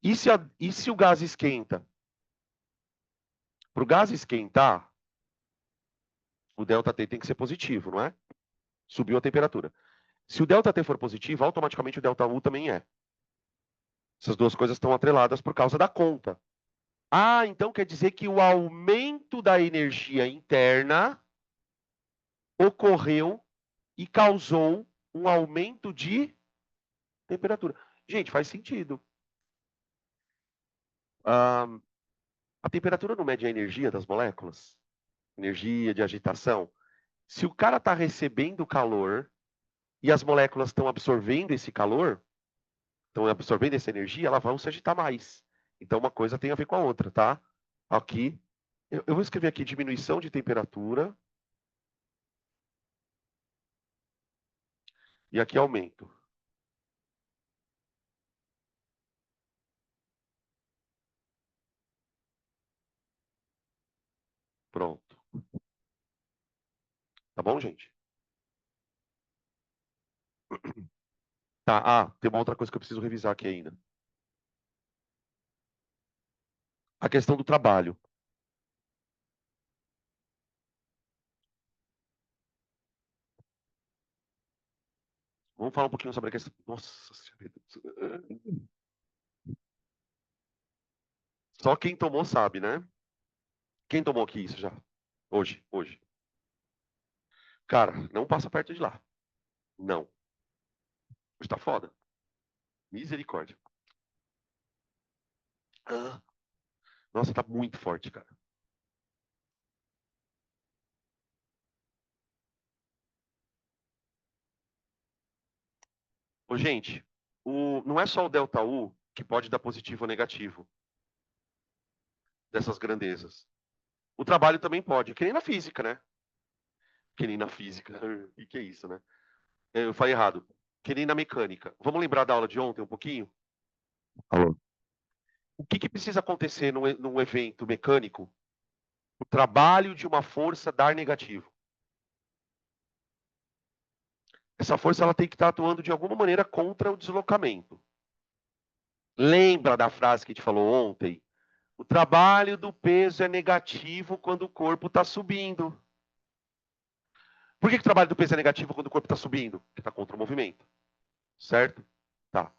E se o gás esquenta? Para o gás esquentar, o ΔT tem que ser positivo, não é? Subiu a temperatura. Se o ΔT for positivo, automaticamente o ΔU também é. Essas duas coisas estão atreladas por causa da conta. Ah, então quer dizer que o aumento da energia interna ocorreu e causou um aumento de temperatura. Gente, faz sentido. Ah, a temperatura não mede a energia das moléculas? Energia de agitação. Se o cara está recebendo calor e as moléculas estão absorvendo esse calor, estão absorvendo essa energia, elas vão se agitar mais. Então, uma coisa tem a ver com a outra, tá? Aqui, eu vou escrever aqui diminuição de temperatura e aqui aumento. Pronto. Tá bom, gente? Tá, tem uma outra coisa que eu preciso revisar aqui ainda. A questão do trabalho. Vamos falar um pouquinho sobre a questão. Nossa, só quem tomou sabe, né? Quem tomou aqui isso já? Hoje. Cara, não passa perto de lá. Não. Hoje tá foda. Misericórdia. Ah, nossa, tá muito forte, cara. Ô, gente, não é só o delta U que pode dar positivo ou negativo dessas grandezas. O trabalho também pode, que nem na física, né? Que nem na física. E que é isso, né? Eu falei errado. Que nem na mecânica. Vamos lembrar da aula de ontem um pouquinho? Alô. O que precisa acontecer num evento mecânico? O trabalho de uma força dar negativo. Essa força ela tem que estar atuando de alguma maneira contra o deslocamento. Lembra da frase que a gente falou ontem? O trabalho do peso é negativo quando o corpo está subindo. Por que o trabalho do peso é negativo quando o corpo está subindo? Porque está contra o movimento. Certo? Tá.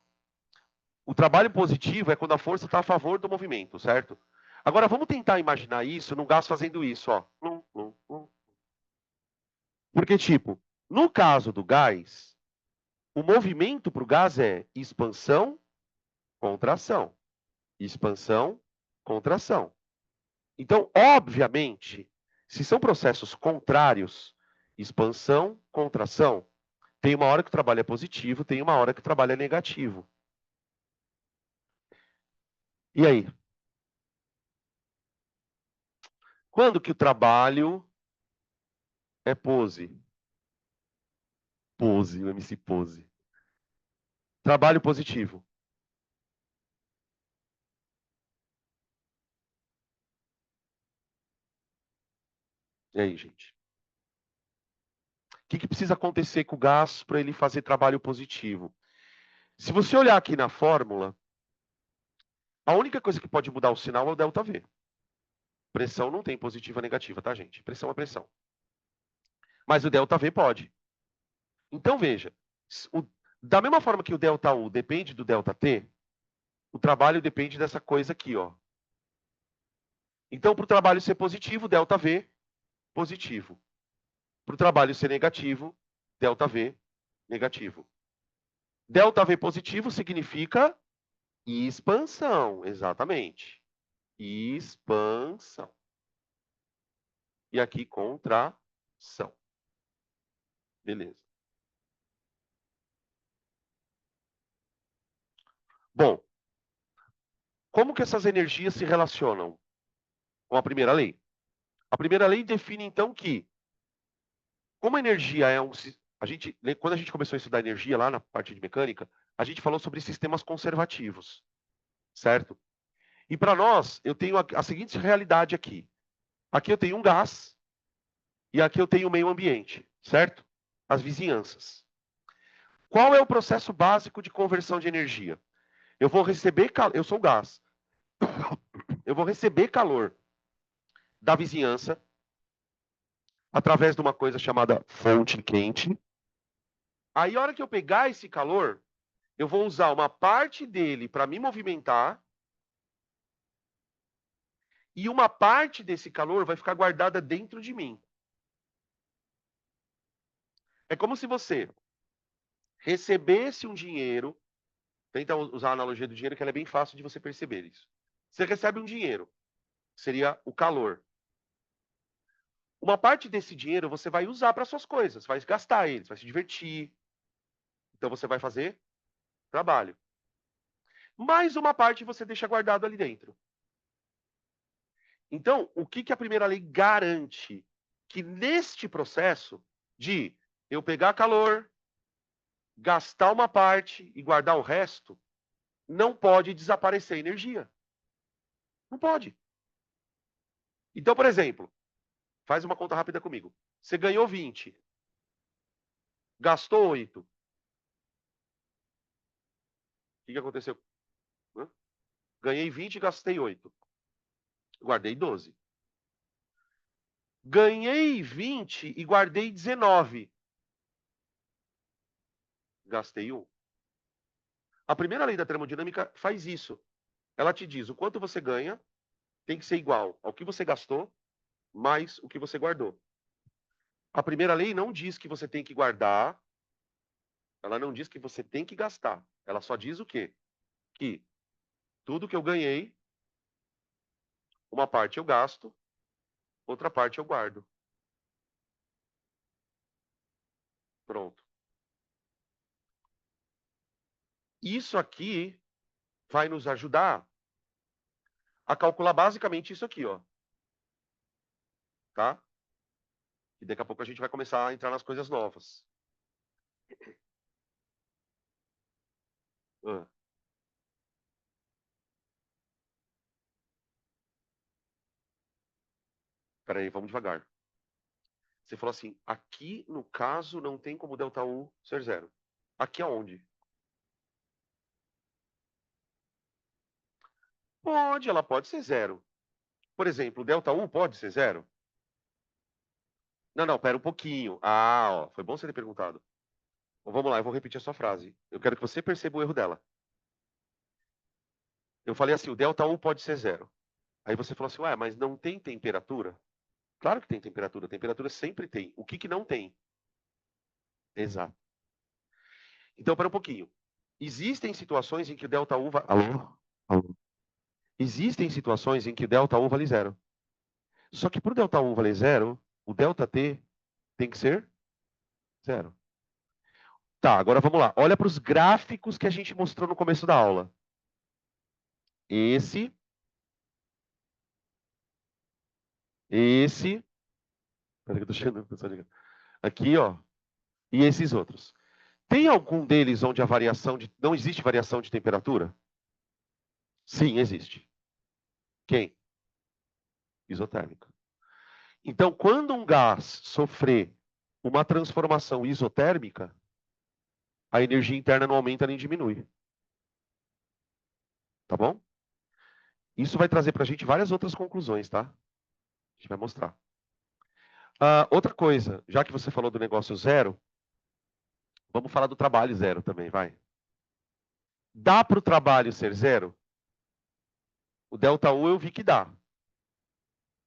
O trabalho positivo é quando a força está a favor do movimento, certo? Agora vamos tentar imaginar isso num gás fazendo isso, ó. Porque, tipo, no caso do gás, o movimento para o gás é expansão, contração. Expansão, contração. Então, obviamente, se são processos contrários, expansão, contração, tem uma hora que o trabalho é positivo, tem uma hora que o trabalho é negativo. E aí? Quando que o trabalho é pose? Pose, o MC Pose. Trabalho positivo. E aí, gente? O que precisa acontecer com o gás para ele fazer trabalho positivo? Se você olhar aqui na fórmula, a única coisa que pode mudar o sinal é o ΔV. Pressão não tem positiva ou negativa, tá, gente? Pressão é pressão. Mas o ΔV pode. Então, veja, da mesma forma que o ΔU depende do ΔT, o trabalho depende dessa coisa aqui, ó. Então, para o trabalho ser positivo, ΔV, positivo. Para o trabalho ser negativo, ΔV, negativo. ΔV positivo significa expansão, exatamente. Expansão. E aqui, contração. Beleza. Bom, como que essas energias se relacionam com a primeira lei? A primeira lei define, então, que como a energia é quando a gente começou a estudar energia lá na parte de mecânica, a gente falou sobre sistemas conservativos, certo? E para nós, eu tenho a seguinte realidade aqui. Aqui eu tenho um gás e aqui eu tenho o meio ambiente, certo? As vizinhanças. Qual é o processo básico de conversão de energia? Eu vou receber eu sou gás. Eu vou receber calor da vizinhança através de uma coisa chamada fonte quente. Aí, a hora que eu pegar esse calor, eu vou usar uma parte dele para me movimentar e uma parte desse calor vai ficar guardada dentro de mim. É como se você recebesse um dinheiro, tenta usar a analogia do dinheiro que ela é bem fácil de você perceber isso. Você recebe um dinheiro, seria o calor. Uma parte desse dinheiro você vai usar para suas coisas, vai gastar eles, vai se divertir. Então você vai fazer trabalho. Mais uma parte você deixa guardado ali dentro. Então, o que a primeira lei garante? Que neste processo de eu pegar calor, gastar uma parte e guardar o resto, não pode desaparecer energia. Não pode. Então, por exemplo, faz uma conta rápida comigo. Você ganhou 20, gastou 8. O que aconteceu? Ganhei 20 e gastei 8. Guardei 12. Ganhei 20 e guardei 19. Gastei 1. A primeira lei da termodinâmica faz isso. Ela te diz o quanto você ganha tem que ser igual ao que você gastou mais o que você guardou. A primeira lei não diz que você tem que guardar, ela não diz que você tem que gastar. Ela só diz o quê? Que tudo que eu ganhei, uma parte eu gasto, outra parte eu guardo. Pronto. Isso aqui vai nos ajudar a calcular basicamente isso aqui, ó. Tá? E daqui a pouco a gente vai começar a entrar nas coisas novas. Ah, peraí, vamos devagar. Você falou assim, aqui no caso não tem como ΔU ser zero. Aqui aonde? Pode, ela pode ser zero. Por exemplo, ΔU pode ser zero? Não, não, pera um pouquinho. Ah, ó, foi bom você ter perguntado. Então, vamos lá, eu vou repetir a sua frase. Eu quero que você perceba o erro dela. Eu falei assim, o ΔU pode ser zero. Aí você falou assim, ué, mas não tem temperatura? Claro que tem temperatura. Temperatura sempre tem. O que não tem? Exato. Então, pera um pouquinho. Existem situações em que o ΔU vai... Alô? Alô? Existem situações em que o ΔU vale zero. Só que para o ΔU valer zero, o ΔT tem que ser zero. Tá, agora vamos lá. Olha para os gráficos que a gente mostrou no começo da aula. Esse, esse, peraí que eu tô chegando, aqui, ó, e esses outros. Tem algum deles onde a variação de não existe variação de temperatura? Sim, existe. Quem? Isotérmica. Então, quando um gás sofrer uma transformação isotérmica, a energia interna não aumenta nem diminui. Tá bom? Isso vai trazer para a gente várias outras conclusões, tá? A gente vai mostrar. Outra coisa, já que você falou do negócio zero, vamos falar do trabalho zero também, vai. Dá para o trabalho ser zero? O ΔU eu vi que dá.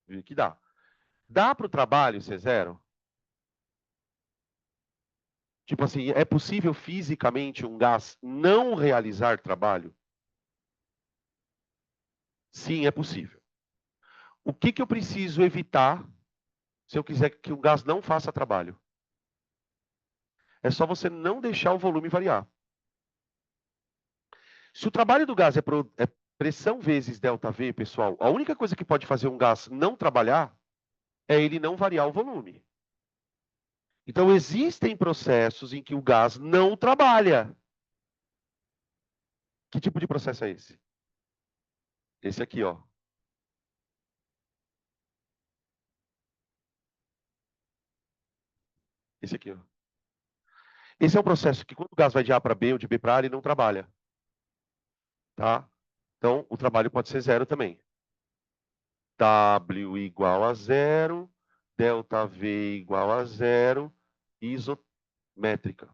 Vi que dá. Dá para o trabalho ser zero? Tipo assim, é possível fisicamente um gás não realizar trabalho? Sim, é possível. O que eu preciso evitar se eu quiser que o gás não faça trabalho? É só você não deixar o volume variar. Se o trabalho do gás é pressão vezes ΔV, pessoal, a única coisa que pode fazer um gás não trabalhar é ele não variar o volume. Então, existem processos em que o gás não trabalha. Que tipo de processo é esse? Esse aqui, ó. Esse aqui, ó. Esse é um processo que quando o gás vai de A para B ou de B para A, ele não trabalha. Tá? Então, o trabalho pode ser zero também. W igual a zero, ΔV igual a zero, isométrica.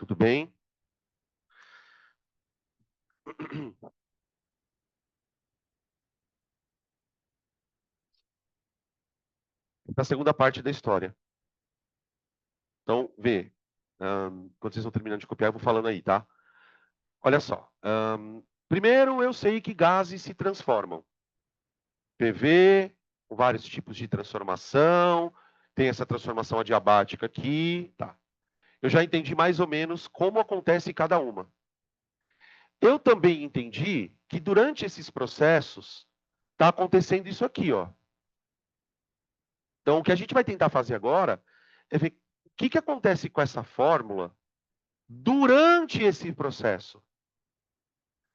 Tudo bem? A segunda parte da história. Então, vê. Quando vocês estão terminando de copiar, eu vou falando aí, tá? Olha só. Primeiro, eu sei que gases se transformam. PV, com vários tipos de transformação. Tem essa transformação adiabática aqui. Tá. Eu já entendi mais ou menos como acontece cada uma. Eu também entendi que durante esses processos está acontecendo isso aqui, ó. Então, o que a gente vai tentar fazer agora é ver o que acontece com essa fórmula durante esse processo.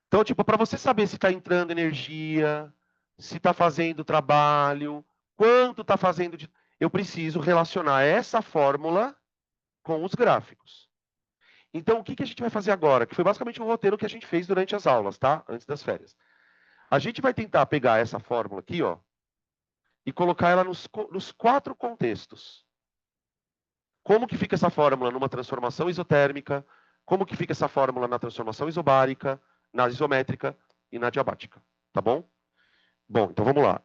Então, tipo, para você saber se está entrando energia, se está fazendo trabalho, quanto está fazendo de... Eu preciso relacionar essa fórmula com os gráficos. Então, o que a gente vai fazer agora? Que foi basicamente um roteiro que a gente fez durante as aulas, tá? Antes das férias. A gente vai tentar pegar essa fórmula aqui, ó, e colocar ela nos 4 contextos. Como que fica essa fórmula numa transformação isotérmica? Como que fica essa fórmula na transformação isobárica, na isométrica e na diabática? Tá bom? Bom, então vamos lá.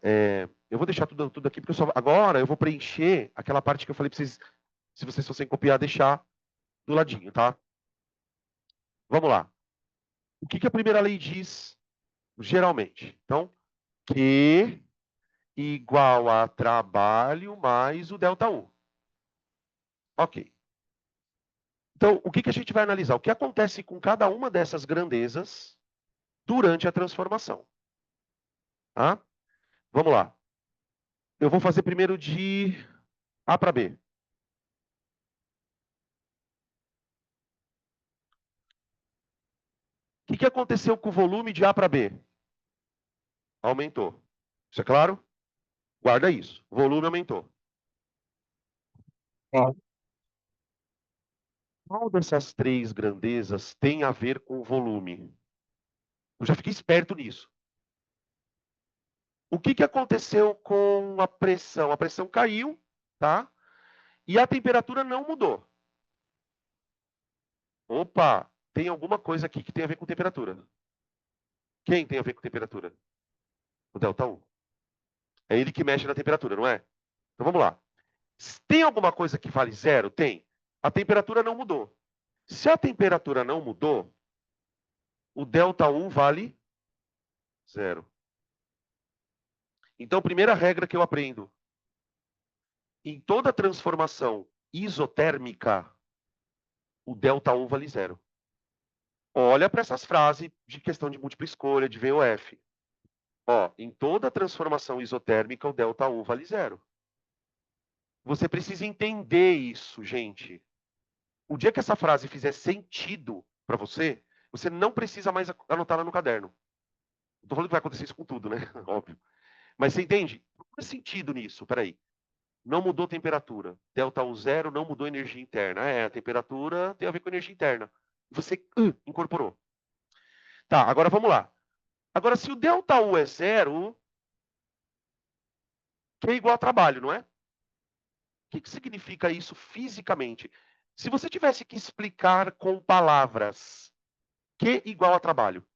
Eu vou deixar tudo aqui, porque agora eu vou preencher aquela parte que eu falei para vocês, se vocês fossem copiar, deixar do ladinho, tá? Vamos lá. O que a primeira lei diz, geralmente? Então, Q igual a trabalho mais o delta U. Ok. Então, o que a gente vai analisar? O que acontece com cada uma dessas grandezas durante a transformação. Tá? Vamos lá. Eu vou fazer primeiro de A para B. O que aconteceu com o volume de A para B? Aumentou. Isso é claro? Guarda isso. O volume aumentou. Qual dessas 3 grandezas tem a ver com o volume? Eu já fiquei esperto nisso. O que aconteceu com a pressão? A pressão caiu, tá? E a temperatura não mudou. Opa, tem alguma coisa aqui que tem a ver com temperatura. Quem tem a ver com temperatura? O delta U. É ele que mexe na temperatura, não é? Então vamos lá. Tem alguma coisa que vale zero? Tem. A temperatura não mudou. Se a temperatura não mudou, o delta U vale zero. Então, primeira regra que eu aprendo. Em toda transformação isotérmica, o delta U vale zero. Olha para essas frases de questão de múltipla escolha, de VOF. Ó, em toda transformação isotérmica, o delta U vale zero. Você precisa entender isso, gente. O dia que essa frase fizer sentido para você, você não precisa mais anotar ela no caderno. Não tô falando que vai acontecer isso com tudo, né? Óbvio. Mas você entende? Qual é sentido nisso? Peraí. Não mudou temperatura. Delta U zero não mudou energia interna. A temperatura tem a ver com energia interna. Você incorporou. Tá, agora vamos lá. Agora, se o delta U é zero, que é igual a trabalho, não é? O que significa isso fisicamente? Se você tivesse que explicar com palavras, Q igual a trabalho,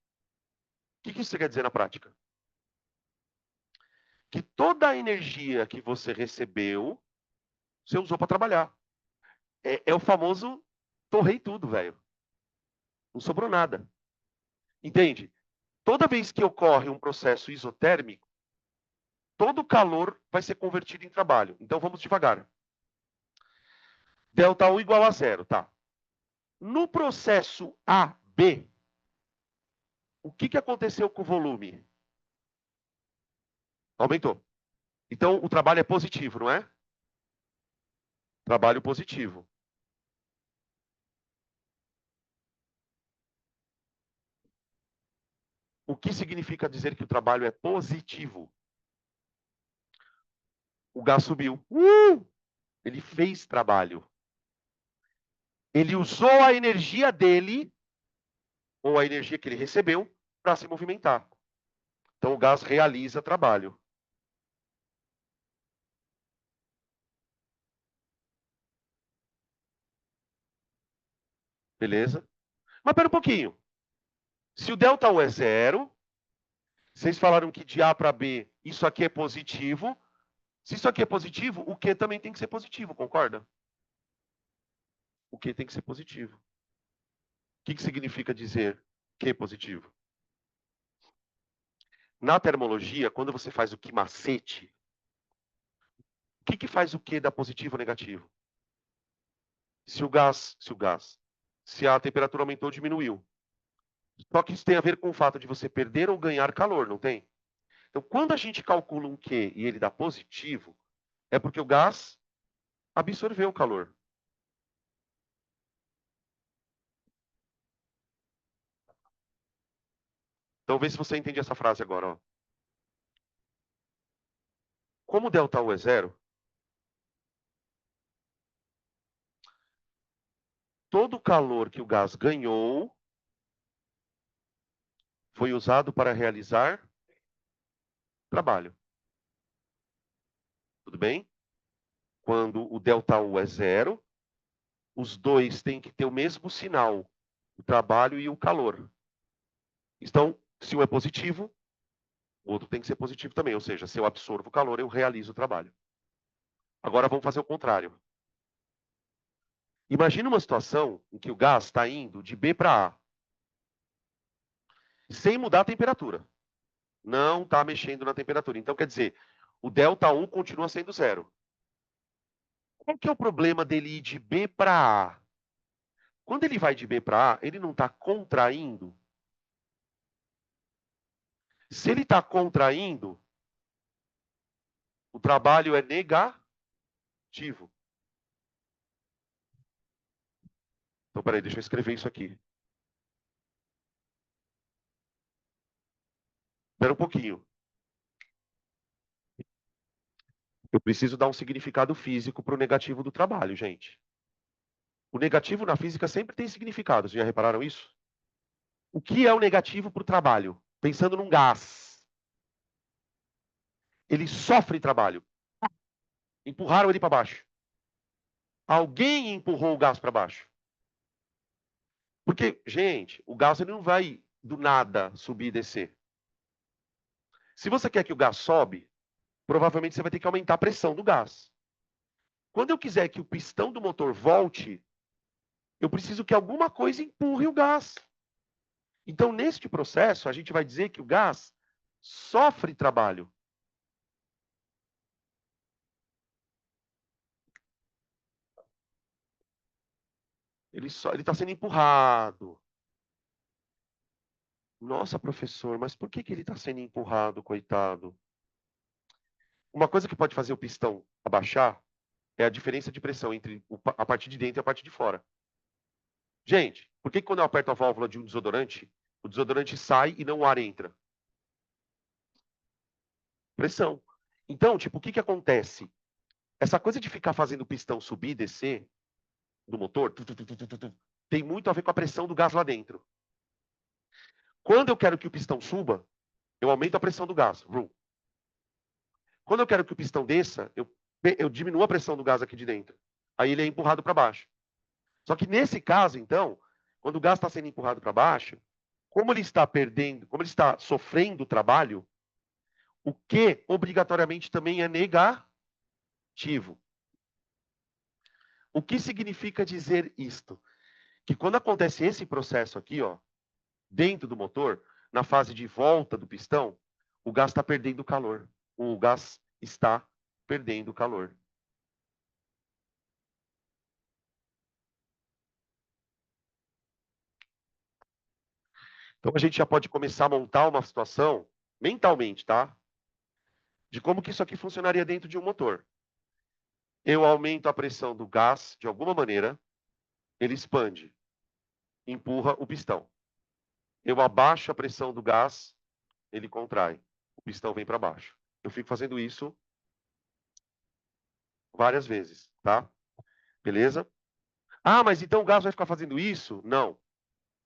o que isso quer dizer na prática? Que toda a energia que você recebeu, você usou para trabalhar. É o famoso torrei tudo, velho. Não sobrou nada. Entende? Toda vez que ocorre um processo isotérmico, todo o calor vai ser convertido em trabalho. Então vamos devagar. Delta U igual a zero, tá? No processo AB, o que aconteceu com o volume? Aumentou. Então o trabalho é positivo, não é? Trabalho positivo. O que significa dizer que o trabalho é positivo? O gás subiu. Ele fez trabalho. Ele usou a energia dele, ou a energia que ele recebeu, para se movimentar. Então o gás realiza trabalho. Beleza? Mas pera um pouquinho. Se o ΔU é zero, vocês falaram que de A para B isso aqui é positivo. Se isso aqui é positivo, o Q também tem que ser positivo, concorda? O Q tem que ser positivo. O que significa dizer Q positivo? Na termologia, quando você faz o Q macete, o que faz o Q dar positivo ou negativo? Se a temperatura aumentou ou diminuiu. Só que isso tem a ver com o fato de você perder ou ganhar calor, não tem? Então, quando a gente calcula um Q e ele dá positivo, é porque o gás absorveu o calor. Então, vê se você entende essa frase agora. Ó. Como ΔU é zero, todo o calor que o gás ganhou foi usado para realizar trabalho. Tudo bem? Quando o ΔU é zero, os dois têm que ter o mesmo sinal, o trabalho e o calor. Então, se um é positivo, o outro tem que ser positivo também. Ou seja, se eu absorvo o calor, eu realizo o trabalho. Agora vamos fazer o contrário. Imagina uma situação em que o gás está indo de B para A, sem mudar a temperatura. Não está mexendo na temperatura. Então, quer dizer, o ΔU continua sendo zero. Qual que é o problema dele ir de B para A? Quando ele vai de B para A, ele não está contraindo. Se ele está contraindo, o trabalho é negativo. Então, peraí, deixa eu escrever isso aqui. Espera um pouquinho. Eu preciso dar um significado físico para o negativo do trabalho, gente. O negativo na física sempre tem significado. Vocês já repararam isso? O que é o negativo para o trabalho? Pensando num gás. Ele sofre trabalho. Empurraram ele para baixo. Alguém empurrou o gás para baixo. Porque, gente, o gás ele não vai do nada subir e descer. Se você quer que o gás sobe, provavelmente você vai ter que aumentar a pressão do gás. Quando eu quiser que o pistão do motor volte, eu preciso que alguma coisa empurre o gás. Então, neste processo, a gente vai dizer que o gás sofre trabalho. Ele está sendo empurrado. Nossa, professor, mas por que ele está sendo empurrado, coitado? Uma coisa que pode fazer o pistão abaixar é a diferença de pressão entre a parte de dentro e a parte de fora. Gente, por que quando eu aperto a válvula de um desodorante, o desodorante sai e não o ar entra? Pressão. Então, tipo, o que acontece? Essa coisa de ficar fazendo o pistão subir e descer do motor tem muito a ver com a pressão do gás lá dentro. Quando eu quero que o pistão suba, eu aumento a pressão do gás. Quando eu quero que o pistão desça, eu diminuo a pressão do gás aqui de dentro. Aí ele é empurrado para baixo. Só que nesse caso, então, quando o gás está sendo empurrado para baixo, como ele está perdendo, como ele está sofrendo o trabalho, o que obrigatoriamente também é negativo. O que significa dizer isto? Que quando acontece esse processo aqui, ó, dentro do motor, na fase de volta do pistão, o gás está perdendo calor. O gás está perdendo calor. Então a gente já pode começar a montar uma situação mentalmente, tá? De como que isso aqui funcionaria dentro de um motor. Eu aumento a pressão do gás de alguma maneira, ele expande, empurra o pistão. Eu abaixo a pressão do gás, ele contrai, o pistão vem para baixo. Eu fico fazendo isso várias vezes, tá? Beleza? Ah, mas então o gás vai ficar fazendo isso? Não.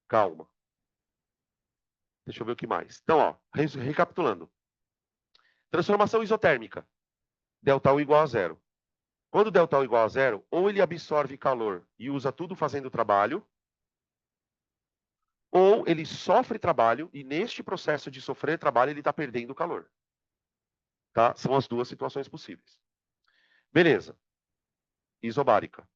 Calma. Deixa eu ver o que mais. Então, ó, recapitulando. Transformação isotérmica. ΔU igual a zero. Quando ΔU igual a zero, ou ele absorve calor e usa tudo fazendo trabalho, ou ele sofre trabalho e neste processo de sofrer trabalho ele está perdendo calor. Tá? São as duas situações possíveis. Beleza. Isobárica.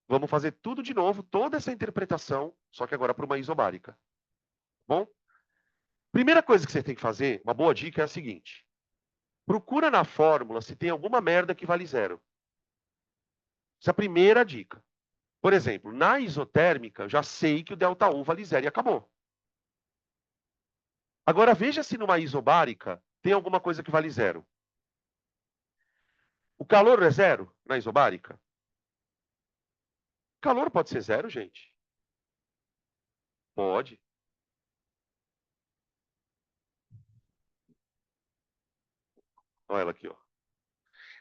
Vamos fazer tudo de novo, toda essa interpretação, só que agora para uma isobárica. Bom? Primeira coisa que você tem que fazer, uma boa dica é a seguinte. Procura na fórmula se tem alguma merda que vale zero. Essa é a primeira dica. Por exemplo, na isotérmica, eu já sei que o ΔU vale zero e acabou. Agora veja se numa isobárica tem alguma coisa que vale zero. O calor é zero na isobárica? O calor pode ser zero, gente? Pode. Olha ela aqui, ó.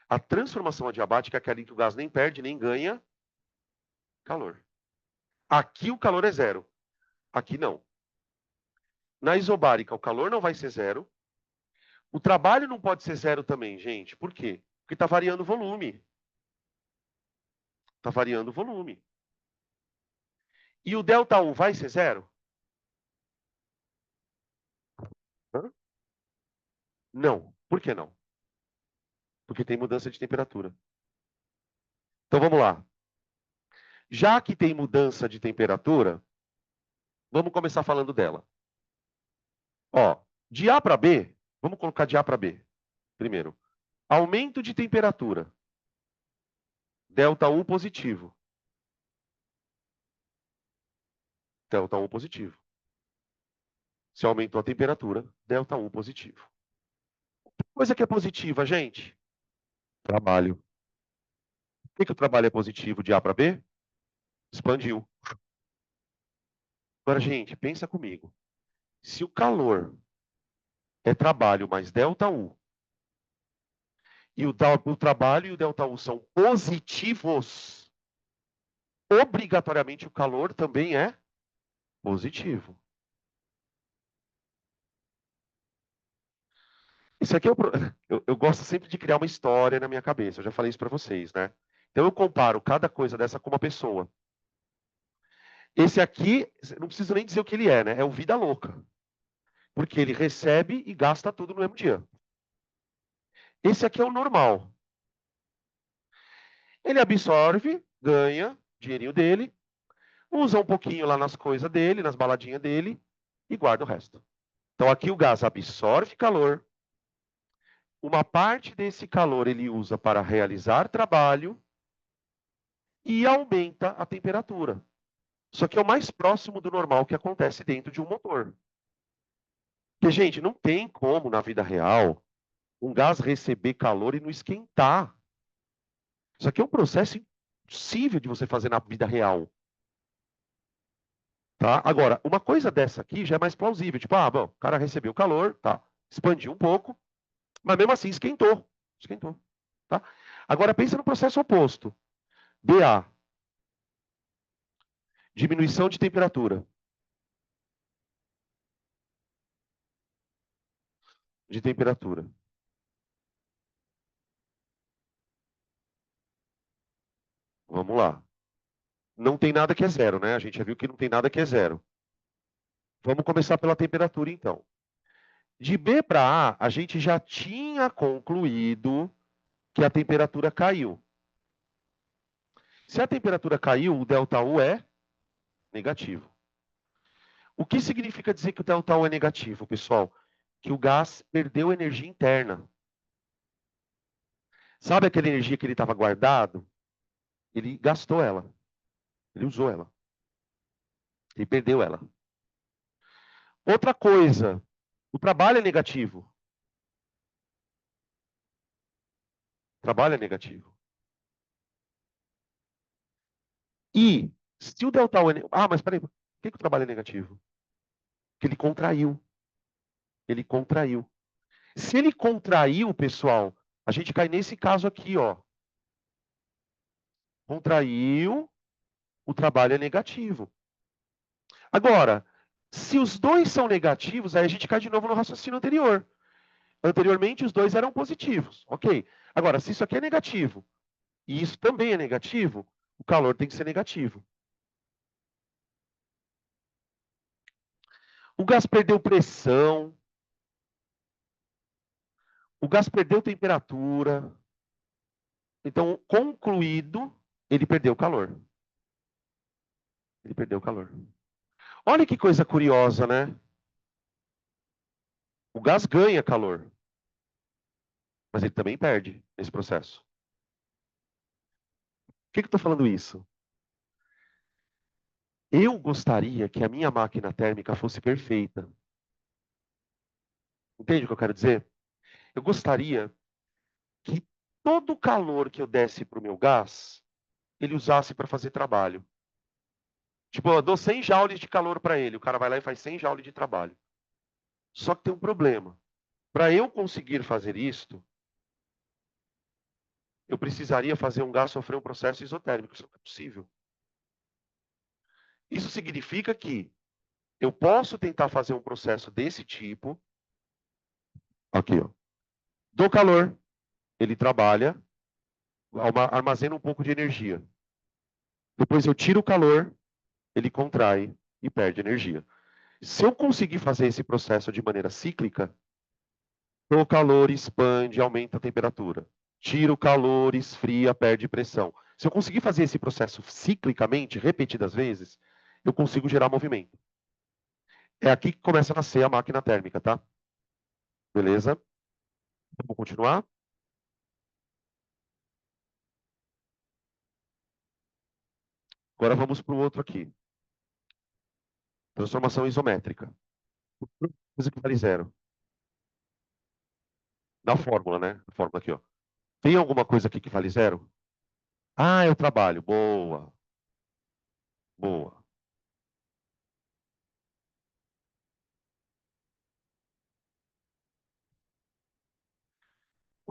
A transformação adiabática é aquela em que o gás nem perde nem ganha calor. Aqui o calor é zero. Aqui não. Na isobárica, o calor não vai ser zero. O trabalho não pode ser zero também, gente. Por quê? Porque está variando o volume. Está variando o volume. E o ΔU vai ser zero? Hã? Não. Por que não? Porque tem mudança de temperatura. Então vamos lá. Já que tem mudança de temperatura, vamos começar falando dela. Ó, de A para B, vamos colocar de A para B. Primeiro, aumento de temperatura. ΔU positivo. ΔU positivo. Se aumentou a temperatura, ΔU positivo. Coisa que é positiva, gente. Trabalho. Por que o trabalho é positivo de A para B? Expandiu. Agora, gente, pensa comigo. Se o calor é trabalho mais ΔU, e o trabalho e o ΔU são positivos, obrigatoriamente o calor também é positivo. Isso aqui eu gosto sempre de criar uma história na minha cabeça. Eu já falei isso para vocês, né? Então eu comparo cada coisa dessa com uma pessoa. Esse aqui, não preciso nem dizer o que ele é, né? É o vida louca. Porque ele recebe e gasta tudo no mesmo dia. Esse aqui é o normal. Ele absorve, ganha dinheirinho dele, usa um pouquinho lá nas coisas dele, nas baladinhas dele e guarda o resto. Então aqui o gás absorve calor. Uma parte desse calor ele usa para realizar trabalho e aumenta a temperatura. Isso aqui é o mais próximo do normal que acontece dentro de um motor. Porque, gente, não tem como na vida real um gás receber calor e não esquentar. Isso aqui é um processo impossível de você fazer na vida real. Tá? Agora, uma coisa dessa aqui já é mais plausível. Tipo, bom, o cara recebeu calor, tá? Expandiu um pouco, mas mesmo assim esquentou. Esquentou. Tá? Agora, pensa no processo oposto. DA, diminuição de temperatura. De temperatura. Vamos lá. Não tem nada que é zero, né? A gente já viu que não tem nada que é zero. Vamos começar pela temperatura, então. De B para A, a gente já tinha concluído que a temperatura caiu. Se a temperatura caiu, o ΔU é negativo. O que significa dizer que o ΔU é negativo, pessoal? Que o gás perdeu energia interna. Sabe aquela energia que ele estava guardado? Ele gastou ela. Ele usou ela. Ele perdeu ela. Outra coisa, o trabalho é negativo. O trabalho é negativo. E se o ΔU é... mas peraí, por que o trabalho é negativo? Porque ele contraiu. Ele contraiu. Se ele contraiu, pessoal, a gente cai nesse caso aqui, ó. Contraiu, o trabalho é negativo. Agora, se os dois são negativos, aí a gente cai de novo no raciocínio anterior. Anteriormente, os dois eram positivos. Ok. Agora, se isso aqui é negativo e isso também é negativo, o calor tem que ser negativo. O gás perdeu pressão, o gás perdeu temperatura. Então, concluído, ele perdeu calor. Ele perdeu calor. Olha que coisa curiosa, né? O gás ganha calor, mas ele também perde nesse processo. Por que eu estou falando isso? Eu gostaria que a minha máquina térmica fosse perfeita. Entende o que eu quero dizer? Eu gostaria que todo o calor que eu desse para o meu gás, ele usasse para fazer trabalho. Tipo, eu dou 100 joules de calor para ele, o cara vai lá e faz 100 joules de trabalho. Só que tem um problema. Para eu conseguir fazer isto, eu precisaria fazer um gás sofrer um processo isotérmico. Isso não é possível. Isso significa que eu posso tentar fazer um processo desse tipo. Aqui, ó. Dou calor, ele trabalha, armazena um pouco de energia. Depois eu tiro o calor, ele contrai e perde energia. Se eu conseguir fazer esse processo de maneira cíclica, o calor expande, aumenta a temperatura. Tira o calor, esfria, perde pressão. Se eu conseguir fazer esse processo ciclicamente, repetidas vezes, eu consigo gerar movimento. É aqui que começa a nascer a máquina térmica, tá? Beleza? Vamos continuar? Agora vamos para o outro aqui. Transformação isométrica. Coisa que vale zero. Na fórmula, né? A fórmula aqui, ó. Tem alguma coisa aqui que vale zero? Ah, eu trabalho. Boa. Boa.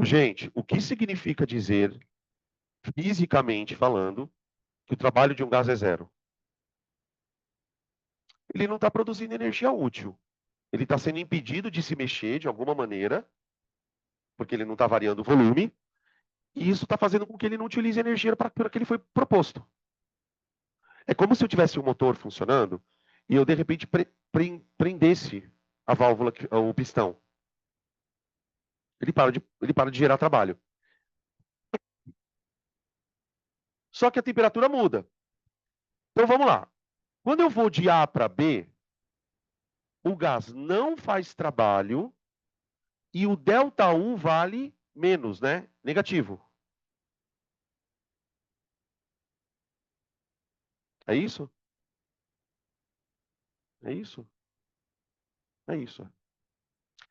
Gente, o que significa dizer, fisicamente falando, que o trabalho de um gás é zero? Ele não está produzindo energia útil. Ele está sendo impedido de se mexer de alguma maneira, porque ele não está variando o volume, e isso está fazendo com que ele não utilize energia para que ele foi proposto. É como se eu tivesse um motor funcionando e eu, de repente, prendesse a válvula, o pistão. Ele para de gerar trabalho. Só que a temperatura muda. Então vamos lá. Quando eu vou de A para B, o gás não faz trabalho e o ΔU vale menos, né? Negativo. É isso? É isso? É isso.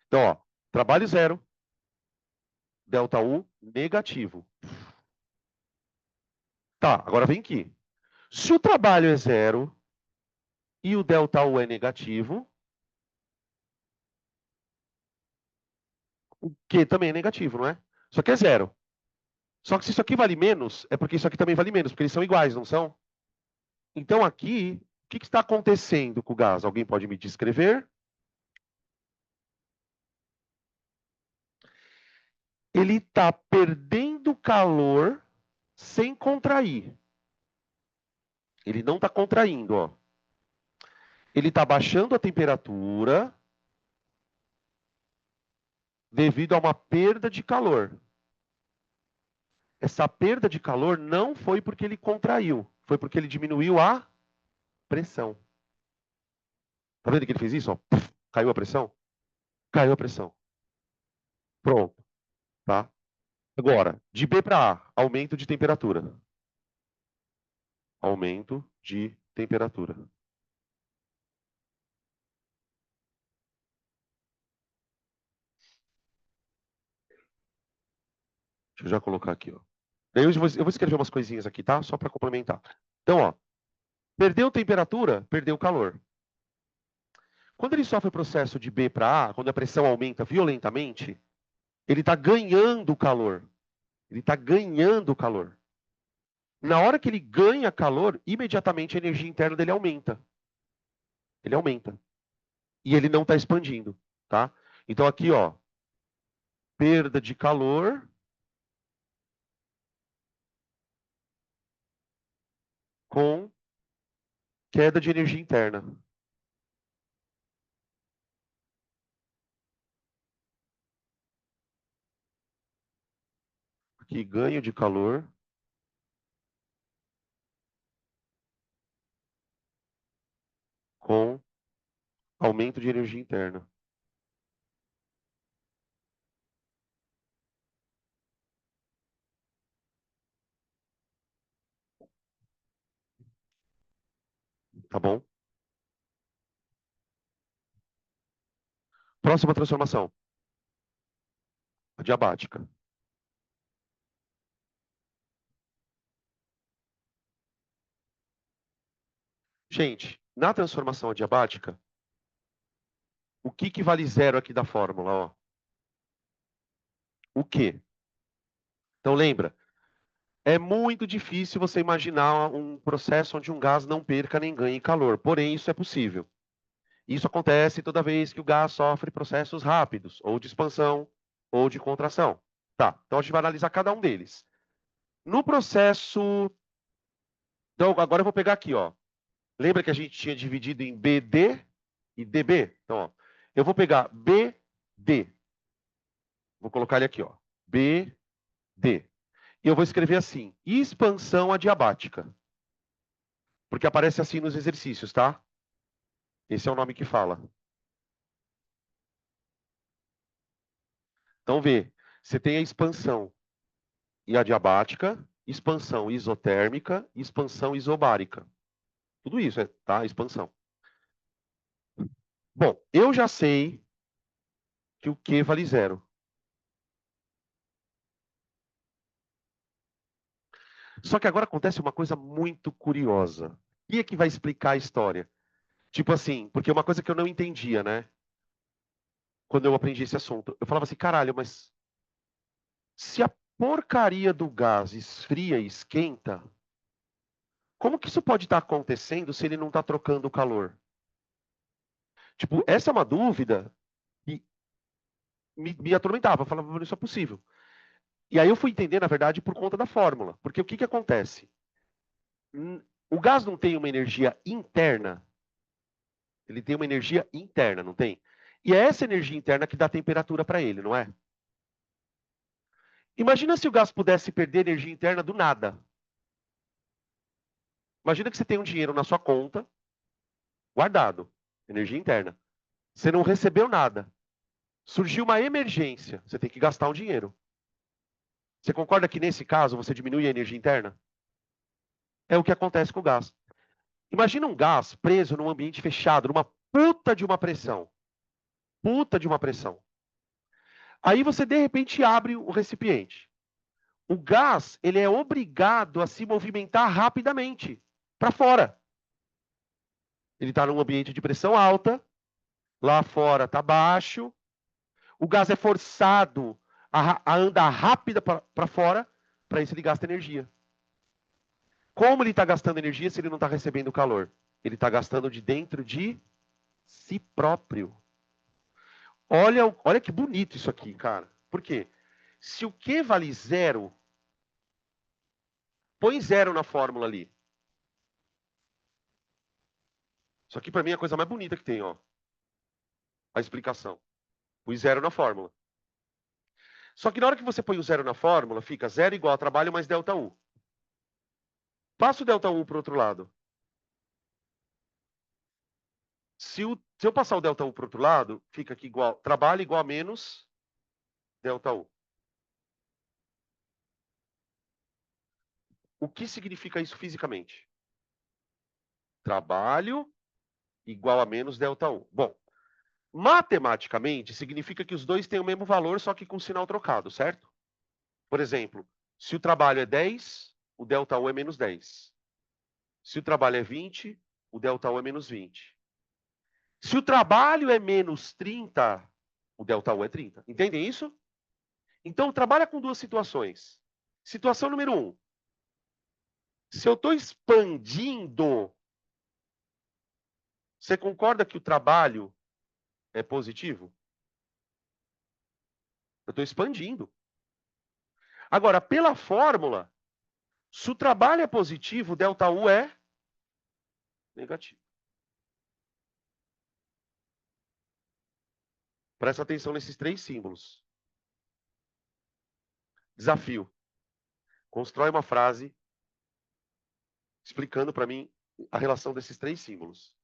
Então, ó, trabalho zero, ΔU negativo. Tá, agora vem aqui. Se o trabalho é zero e o ΔU é negativo, o Q também é negativo, não é? Só que é zero. Só que se isso aqui vale menos, é porque isso aqui também vale menos, porque eles são iguais, não são? Então aqui, o que está acontecendo com o gás? Alguém pode me descrever? Ele está perdendo calor sem contrair. Ele não está contraindo, ó. Ele está baixando a temperatura devido a uma perda de calor. Essa perda de calor não foi porque ele contraiu, foi porque ele diminuiu a pressão. Tá vendo que ele fez isso? Ó? Caiu a pressão? Caiu a pressão. Pronto, tá? Agora, de B para A, aumento de temperatura. Aumento de temperatura. Deixa eu já colocar aqui, ó. Daí eu vou escrever umas coisinhas aqui, tá? Só para complementar. Então, ó, perdeu temperatura, perdeu calor. Quando ele sofre o processo de B para A, quando a pressão aumenta violentamente, ele está ganhando calor. Ele está ganhando calor. Na hora que ele ganha calor, imediatamente a energia interna dele aumenta. Ele aumenta. E ele não está expandindo, tá? Então aqui, ó, perda de calor com queda de energia interna. aqui ganho de calor com aumento de energia interna. Tá bom? Próxima transformação, adiabática. Gente, na transformação adiabática, o que que vale zero aqui da fórmula? Ó? O quê? Então lembra, é muito difícil você imaginar um processo onde um gás não perca nem ganhe calor. Porém, isso é possível. Isso acontece toda vez que o gás sofre processos rápidos, ou de expansão, ou de contração. Tá, então a gente vai analisar cada um deles. No processo. Então, agora eu vou pegar aqui, ó. Lembra que a gente tinha dividido em BD e DB? Então, ó, eu vou pegar BD. Vou colocar ele aqui, ó. BD. E eu vou escrever assim: expansão adiabática. Porque aparece assim nos exercícios, tá? Esse é o nome que fala. Então, vê. Você tem a expansão e adiabática, expansão isotérmica e expansão isobárica. Tudo isso, tá? Expansão. Bom, eu já sei que o Q vale zero. Só que agora acontece uma coisa muito curiosa. Quem é que vai explicar a história? Tipo assim, porque é uma coisa que eu não entendia, né? Quando eu aprendi esse assunto. Eu falava assim, caralho, mas se a porcaria do gás esfria e esquenta, como que isso pode estar acontecendo se ele não está trocando o calor? Tipo, essa é uma dúvida que me atormentava. Eu falava, isso é possível. E aí eu fui entender, na verdade, por conta da fórmula. Porque o que que acontece? O gás não tem uma energia interna, ele tem uma energia interna, não tem? E é essa energia interna que dá temperatura para ele, não é? Imagina se o gás pudesse perder energia interna do nada. Imagina que você tem um dinheiro na sua conta, guardado, energia interna. Você não recebeu nada. Surgiu uma emergência, você tem que gastar um dinheiro. Você concorda que nesse caso você diminui a energia interna? É o que acontece com o gás. Imagina um gás preso num ambiente fechado, numa puta de uma pressão. Puta de uma pressão. Aí você de repente abre o recipiente. O gás, ele é obrigado a se movimentar rapidamente para fora. Ele está num ambiente de pressão alta, lá fora está baixo, o gás é forçado a andar rápida para fora, para isso ele gasta energia. Como ele está gastando energia se ele não está recebendo calor? Ele está gastando de dentro de si próprio. Olha que bonito isso aqui, cara. Por quê? Se o Q vale zero, põe zero na fórmula ali. Isso aqui para mim é a coisa mais bonita que tem, ó. A explicação. Pus zero na fórmula. Só que na hora que você põe o zero na fórmula, fica zero igual a trabalho mais delta U. Passa o delta U para o outro lado. Se eu passar o delta U para o outro lado, fica aqui igual, trabalho igual a menos delta U. O que significa isso fisicamente? Trabalho igual a menos delta U. Bom, matematicamente significa que os dois têm o mesmo valor, só que com sinal trocado, certo? Por exemplo, se o trabalho é 10, o delta U é menos 10. Se o trabalho é 20, o delta U é menos 20. Se o trabalho é menos 30, o delta U é 30. Entendem isso? Então, trabalha com duas situações. Situação número 1. Se eu estou expandindo, você concorda que o trabalho é positivo? Eu estou expandindo. Agora, pela fórmula, se o trabalho é positivo, o delta U é negativo. Presta atenção nesses três símbolos. Desafio. Constrói uma frase explicando para mim a relação desses três símbolos.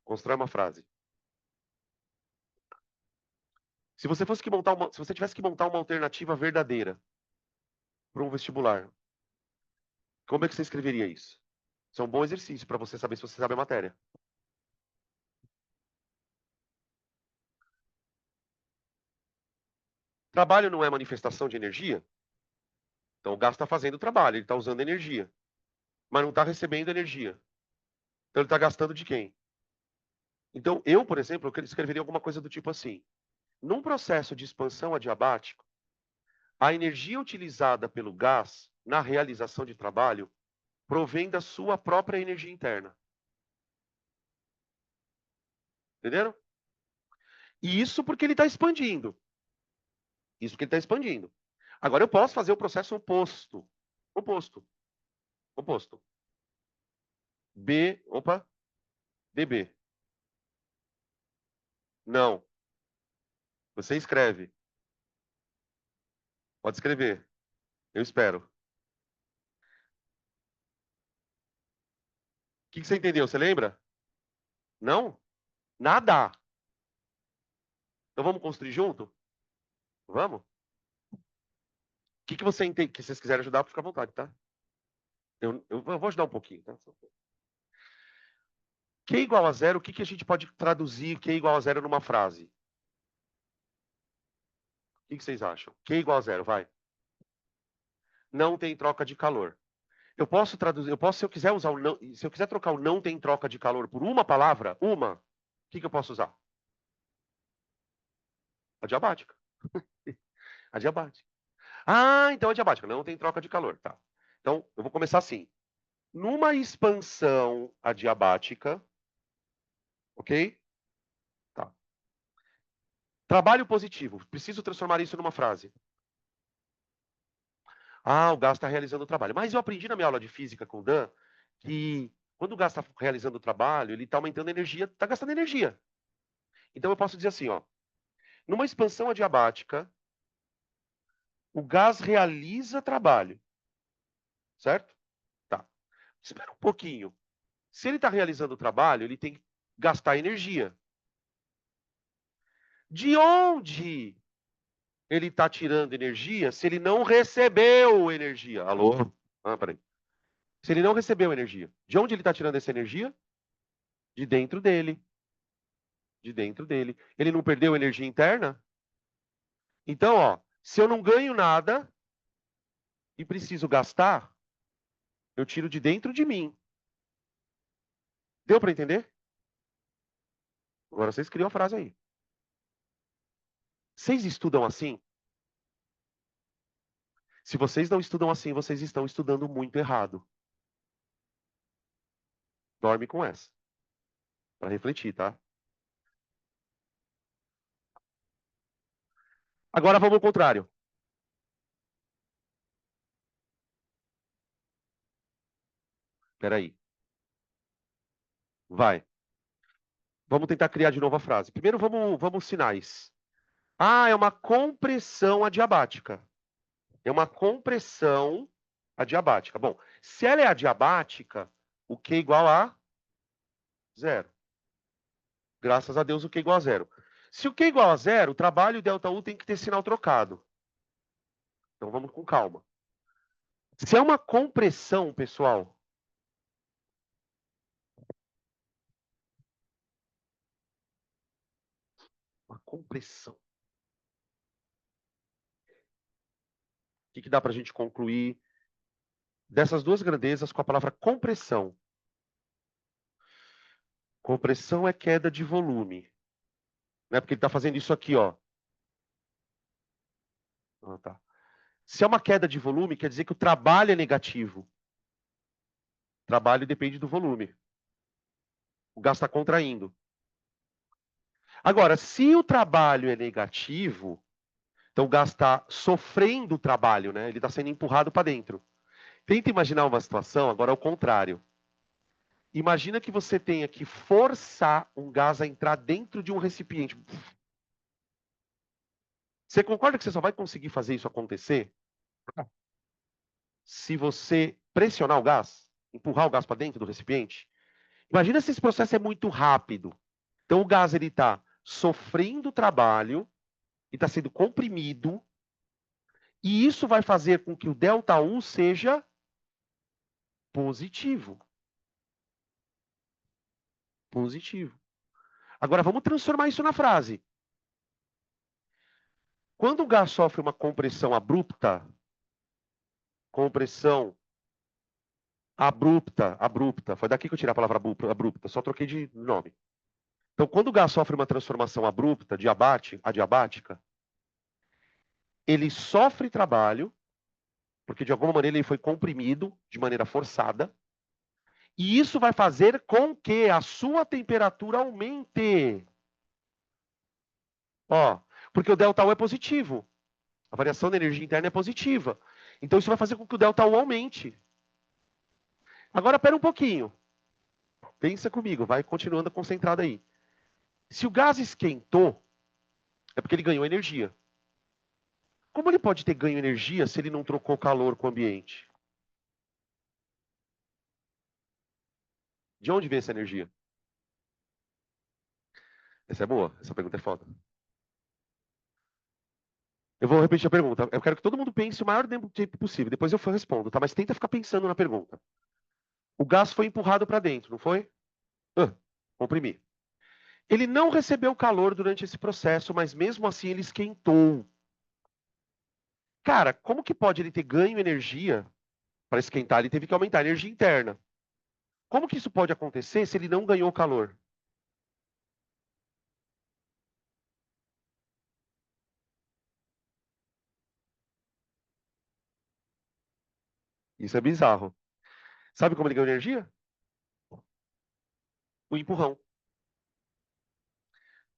Constrói uma frase. Se você tivesse que montar uma alternativa verdadeira para um vestibular, como é que você escreveria isso? Isso é um bom exercício para você saber se você sabe a matéria. Trabalho não é manifestação de energia? Então o gasto está fazendo trabalho, ele está usando energia, mas não está recebendo energia. Então ele está gastando de quem? Então eu, por exemplo, eu escreveria alguma coisa do tipo assim: num processo de expansão adiabático, a energia utilizada pelo gás na realização de trabalho provém da sua própria energia interna. Entenderam? E isso porque ele está expandindo. Isso porque ele está expandindo. Agora eu posso fazer o processo oposto. Oposto. Oposto. Opa, DB. Não. Você escreve. Pode escrever. Eu espero. O que você entendeu? Você lembra? Não? Nada. Então vamos construir junto? Vamos? O que você entende? Que vocês quiserem ajudar, fica à vontade, tá? Eu vou ajudar um pouquinho, tá? Q igual a zero, o que a gente pode traduzir Q igual a zero numa frase? O que vocês acham? Q igual a zero, vai. Não tem troca de calor. Eu posso traduzir, se eu quiser usar o não, se eu quiser trocar o não tem troca de calor por uma palavra, o que eu posso usar? Adiabática. Adiabática. Ah, então adiabática, não tem troca de calor, tá. Então, eu vou começar assim. Numa expansão adiabática, ok? Tá. Trabalho positivo. Preciso transformar isso numa frase. Ah, o gás está realizando o trabalho. Mas eu aprendi na minha aula de física com o Dan que quando o gás está realizando o trabalho, ele está aumentando a energia, está gastando energia. Então eu posso dizer assim, ó. Numa expansão adiabática, o gás realiza trabalho, certo? Tá. Espera um pouquinho. Se ele está realizando o trabalho, ele tem que gastar energia. De onde ele está tirando energia se ele não recebeu energia? Alô? Ah, peraí. Se ele não recebeu energia, de onde ele está tirando essa energia? De dentro dele. De dentro dele. Ele não perdeu energia interna? Então, ó, se eu não ganho nada e preciso gastar, eu tiro de dentro de mim. Deu para entender? Agora vocês criam a frase aí. Vocês estudam assim? Se vocês não estudam assim, vocês estão estudando muito errado. Dorme com essa. Para refletir, tá? Agora vamos ao contrário. Espera aí. Vai. Vamos tentar criar de novo a frase. Primeiro vamos sinais. Ah, é uma compressão adiabática. É uma compressão adiabática. Bom, se ela é adiabática, o Q igual a zero. Graças a Deus, o Q igual a zero. Se o Q igual a zero, o trabalho e ΔU tem que ter sinal trocado. Então vamos com calma. Se é uma compressão, pessoal, uma compressão. O que dá para a gente concluir dessas duas grandezas com a palavra compressão? Compressão é queda de volume. Né? Porque ele está fazendo isso aqui, ó. Ah, tá. Se é uma queda de volume, quer dizer que o trabalho é negativo. O trabalho depende do volume. O gás está contraindo. Agora, se o trabalho é negativo, então o gás está sofrendo o trabalho, né? Ele está sendo empurrado para dentro. Tenta imaginar uma situação, agora ao contrário. Imagina que você tenha que forçar um gás a entrar dentro de um recipiente. Você concorda que você só vai conseguir fazer isso acontecer se você pressionar o gás, empurrar o gás para dentro do recipiente? Imagina se esse processo é muito rápido. Então o gás ele está sofrendo trabalho e está sendo comprimido, e isso vai fazer com que o ΔU seja positivo. Positivo. Agora vamos transformar isso na frase. Quando o gás sofre uma compressão abrupta, foi daqui que eu tirei a palavra abrupta, só troquei de nome. Então, quando o gás sofre uma transformação abrupta, adiabática, ele sofre trabalho, porque de alguma maneira ele foi comprimido de maneira forçada, e isso vai fazer com que a sua temperatura aumente. Ó, porque o ΔU é positivo. A variação da energia interna é positiva. Então isso vai fazer com que o ΔU aumente. Agora, pera um pouquinho. Pensa comigo, vai continuando concentrado aí. Se o gás esquentou, é porque ele ganhou energia. Como ele pode ter ganho energia se ele não trocou calor com o ambiente? De onde vem essa energia? Essa é boa, essa pergunta é foda. Eu vou repetir a pergunta. Eu quero que todo mundo pense o maior tempo possível. Depois eu respondo, tá? Mas tenta ficar pensando na pergunta. O gás foi empurrado para dentro, não foi? Comprimir. Ele não recebeu calor durante esse processo, mas mesmo assim ele esquentou. Cara, como que pode ele ter ganho energia para esquentar? Ele teve que aumentar a energia interna. Como que isso pode acontecer se ele não ganhou calor? Isso é bizarro. Sabe como ele ganhou energia? O empurrão.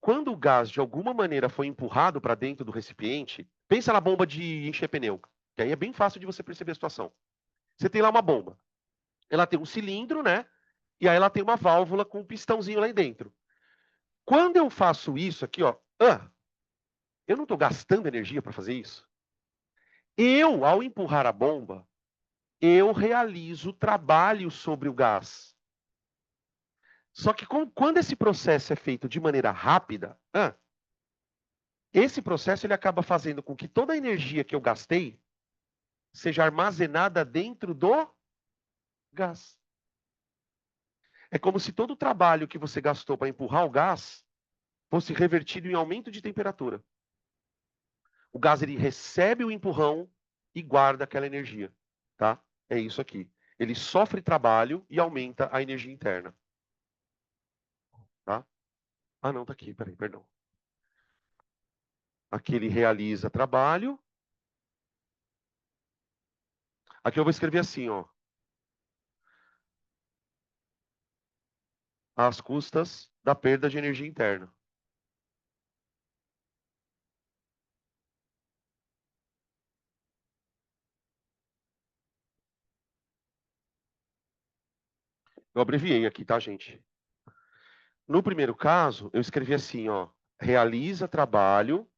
Quando o gás de alguma maneira foi empurrado para dentro do recipiente, pensa na bomba de encher pneu, que aí é bem fácil de você perceber a situação. Você tem lá uma bomba. Ela tem um cilindro, né? E aí ela tem uma válvula com um pistãozinho lá dentro. Quando eu faço isso aqui, ó, eu não estou gastando energia para fazer isso. Eu, ao empurrar a bomba, eu realizo trabalho sobre o gás. Só que quando esse processo é feito de maneira rápida, esse processo ele acaba fazendo com que toda a energia que eu gastei seja armazenada dentro do gás. É como se todo o trabalho que você gastou para empurrar o gás fosse revertido em aumento de temperatura. O gás ele recebe o empurrão e guarda aquela energia, tá? É isso aqui. Ele sofre trabalho e aumenta a energia interna, tá? Ah, não, tá aqui, peraí, perdão. Aqui ele realiza trabalho. Aqui eu vou escrever assim, ó. Às custas da perda de energia interna. Eu abreviei aqui, tá, gente? No primeiro caso, eu escrevi assim, ó. Realiza trabalho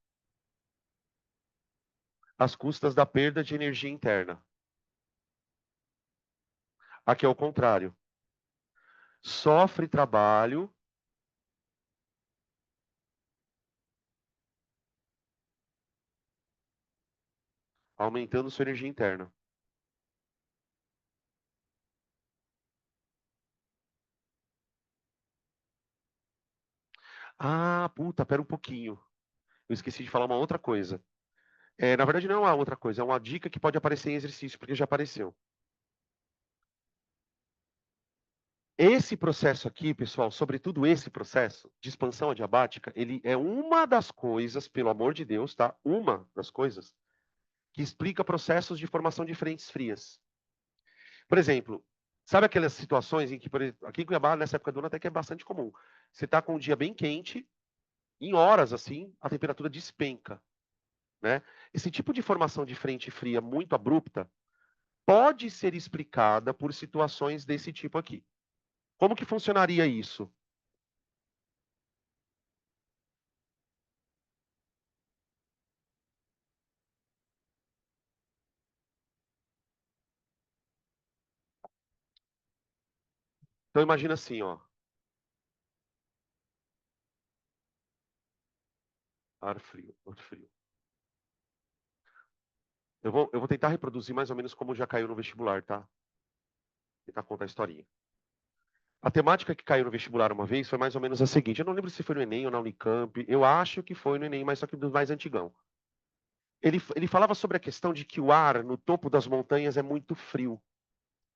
às custas da perda de energia interna. Aqui é o contrário. Sofre trabalho aumentando sua energia interna. Ah, puta, pera um pouquinho. Eu esqueci de falar uma outra coisa. Na verdade, não é uma outra coisa, é uma dica que pode aparecer em exercício, porque já apareceu. Esse processo aqui, pessoal, sobretudo esse processo de expansão adiabática, ele é uma das coisas, pelo amor de Deus, tá? Uma das coisas que explica processos de formação de frentes frias. Por exemplo, sabe aquelas situações em que, por exemplo, aqui em Cuiabá, nessa época do ano, até que é bastante comum. Você está com um dia bem quente, em horas assim, a temperatura despenca, né? Esse tipo de formação de frente fria muito abrupta pode ser explicada por situações desse tipo aqui. Como que funcionaria isso? Então imagina assim, ó. Ar frio, ar frio. Eu vou tentar reproduzir mais ou menos como já caiu no vestibular, tá? Tentar contar a historinha. A temática que caiu no vestibular uma vez foi mais ou menos a seguinte. Eu não lembro se foi no Enem ou na Unicamp. Eu acho que foi no Enem, mas só que do mais antigão. Ele falava sobre a questão de que o ar no topo das montanhas é muito frio.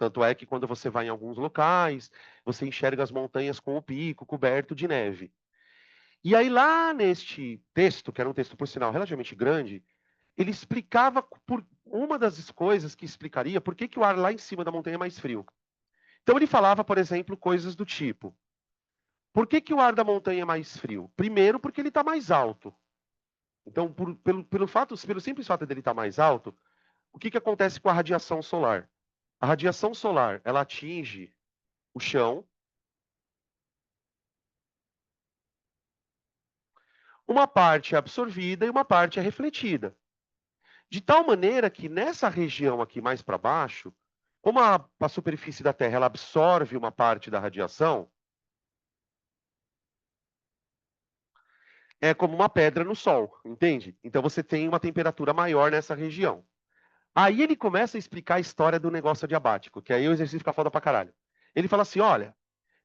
Tanto é que quando você vai em alguns locais, você enxerga as montanhas com o pico coberto de neve. E aí, lá neste texto, que era um texto, por sinal, relativamente grande, ele explicava por uma das coisas que explicaria por que, que o ar lá em cima da montanha é mais frio. Então, ele falava, por exemplo, coisas do tipo: por que, que o ar da montanha é mais frio? Primeiro, porque ele está mais alto. Então, pelo simples fato dele estar mais alto, o que, que acontece com a radiação solar? A radiação solar, ela atinge o chão, uma parte é absorvida e uma parte é refletida. De tal maneira que nessa região aqui mais para baixo, como a superfície da Terra ela absorve uma parte da radiação, é como uma pedra no Sol, entende? Então você tem uma temperatura maior nessa região. Aí ele começa a explicar a história do negócio adiabático, que aí o exercício fica foda pra caralho. Ele fala assim: olha,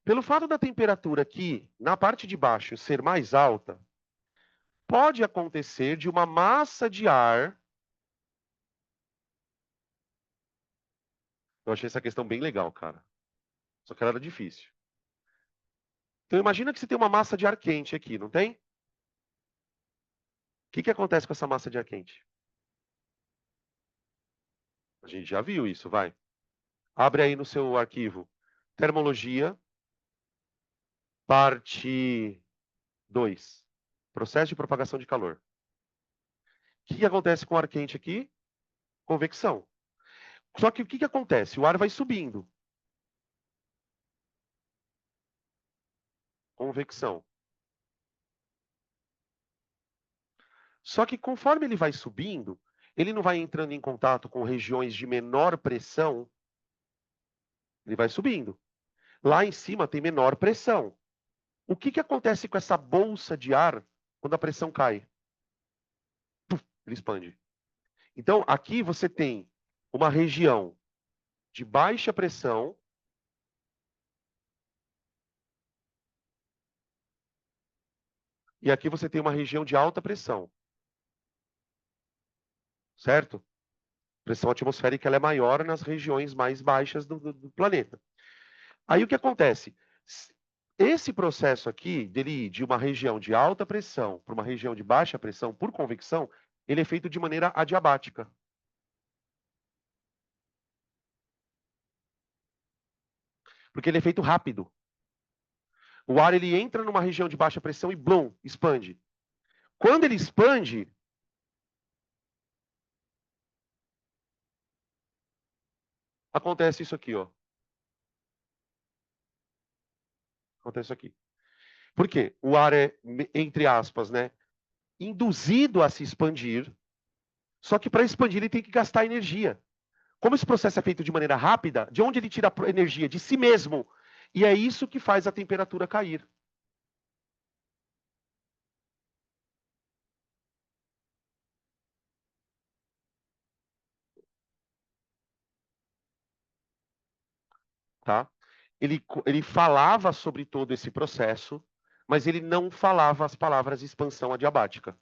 pelo fato da temperatura aqui na parte de baixo ser mais alta, pode acontecer de uma massa de ar. Eu achei essa questão bem legal, cara. Só que ela era difícil. Então imagina que você tem uma massa de ar quente aqui, não tem? O que que acontece com essa massa de ar quente? A gente já viu isso, vai. Abre aí no seu arquivo. Termologia, parte 2. Processo de propagação de calor. O que que acontece com o ar quente aqui? Convecção. Só que o que que acontece? O ar vai subindo. Convecção. Só que conforme ele vai subindo, ele não vai entrando em contato com regiões de menor pressão, ele vai subindo. Lá em cima tem menor pressão. O que que acontece com essa bolsa de ar quando a pressão cai? Ele expande. Então, aqui você tem uma região de baixa pressão e aqui você tem uma região de alta pressão, certo? Pressão atmosférica ela é maior nas regiões mais baixas do planeta. Aí o que acontece? Esse processo aqui, dele ir de uma região de alta pressão para uma região de baixa pressão por convecção, ele é feito de maneira adiabática. Porque ele é feito rápido. O ar ele entra numa região de baixa pressão e blum, expande. Quando ele expande, acontece isso aqui, ó. Acontece isso aqui. Por quê? O ar é, entre aspas, né, induzido a se expandir, só que para expandir ele tem que gastar energia. Como esse processo é feito de maneira rápida, de onde ele tira a energia? De si mesmo. E é isso que faz a temperatura cair. Tá? Ele falava sobre todo esse processo, mas ele não falava as palavras expansão adiabática.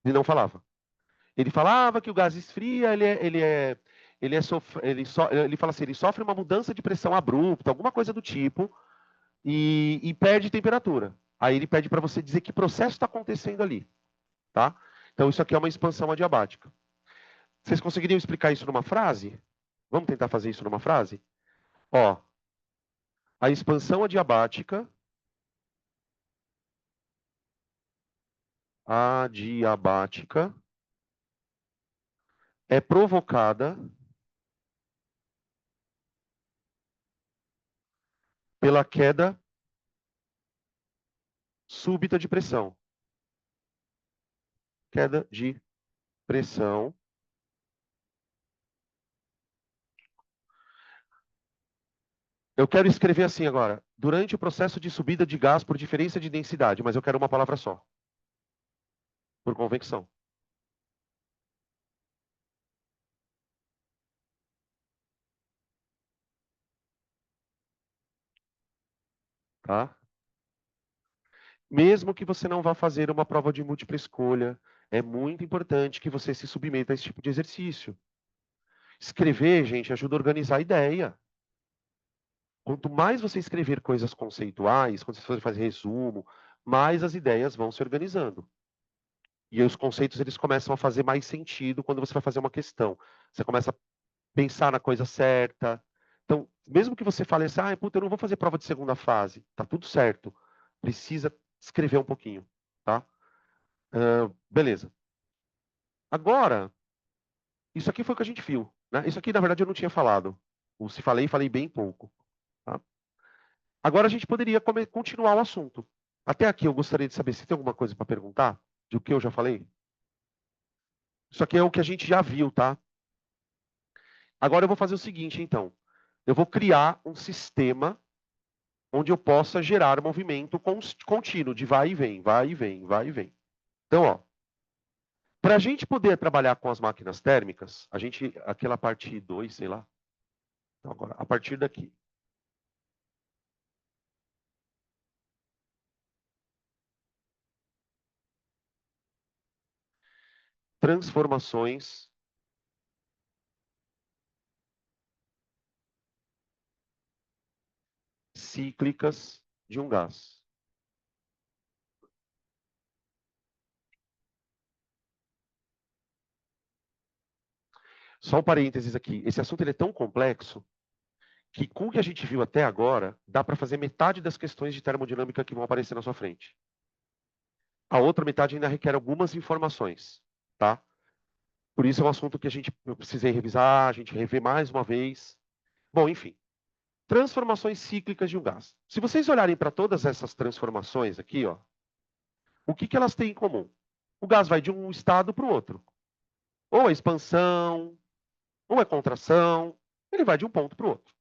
Ele não falava. Ele falava que o gás esfria, ele fala assim, ele sofre uma mudança de pressão abrupta, alguma coisa do tipo, e perde temperatura. Aí ele pede para você dizer que processo está acontecendo ali, tá? Então isso aqui é uma expansão adiabática. Vocês conseguiriam explicar isso numa frase? Vamos tentar fazer isso numa frase? Ó, a expansão adiabática é provocada pela queda súbita de pressão. Queda de pressão Eu quero escrever assim agora. Durante o processo de subida de gás por diferença de densidade, mas eu quero uma palavra só. Por convecção. Tá? Mesmo que você não vá fazer uma prova de múltipla escolha, é muito importante que você se submeta a esse tipo de exercício. Escrever, gente, ajuda a organizar a ideia. Quanto mais você escrever coisas conceituais, quando você for fazer resumo, mais as ideias vão se organizando. E aí os conceitos eles começam a fazer mais sentido quando você vai fazer uma questão. Você começa a pensar na coisa certa. Então, mesmo que você fale assim, ah, puta, eu não vou fazer prova de segunda fase, tá tudo certo. Precisa escrever um pouquinho, tá? Beleza. Agora, isso aqui foi o que a gente viu, né? Isso aqui, na verdade, eu não tinha falado. Ou se falei, falei bem pouco. Tá? Agora a gente poderia continuar o assunto. Até aqui eu gostaria de saber se tem alguma coisa para perguntar do que eu já falei. Isso aqui é o que a gente já viu, tá? Agora eu vou fazer o seguinte, então. Eu vou criar um sistema onde eu possa gerar movimento contínuo, de vai e vem, vai e vem, vai e vem. Então, ó, para a gente poder trabalhar com as máquinas térmicas, a gente, aquela parte 2, sei lá. Então, agora, a partir daqui. Transformações cíclicas de um gás. Só um parênteses aqui. Esse assunto ele é tão complexo que, com o que a gente viu até agora, dá para fazer metade das questões de termodinâmica que vão aparecer na sua frente. A outra metade ainda requer algumas informações, tá? Por isso é um assunto que eu precisei revisar, a gente rever mais uma vez. Bom, enfim. Transformações cíclicas de um gás. Se vocês olharem para todas essas transformações aqui, ó, o que, que elas têm em comum? O gás vai de um estado para o outro. Ou é expansão, ou é contração, ele vai de um ponto para o outro.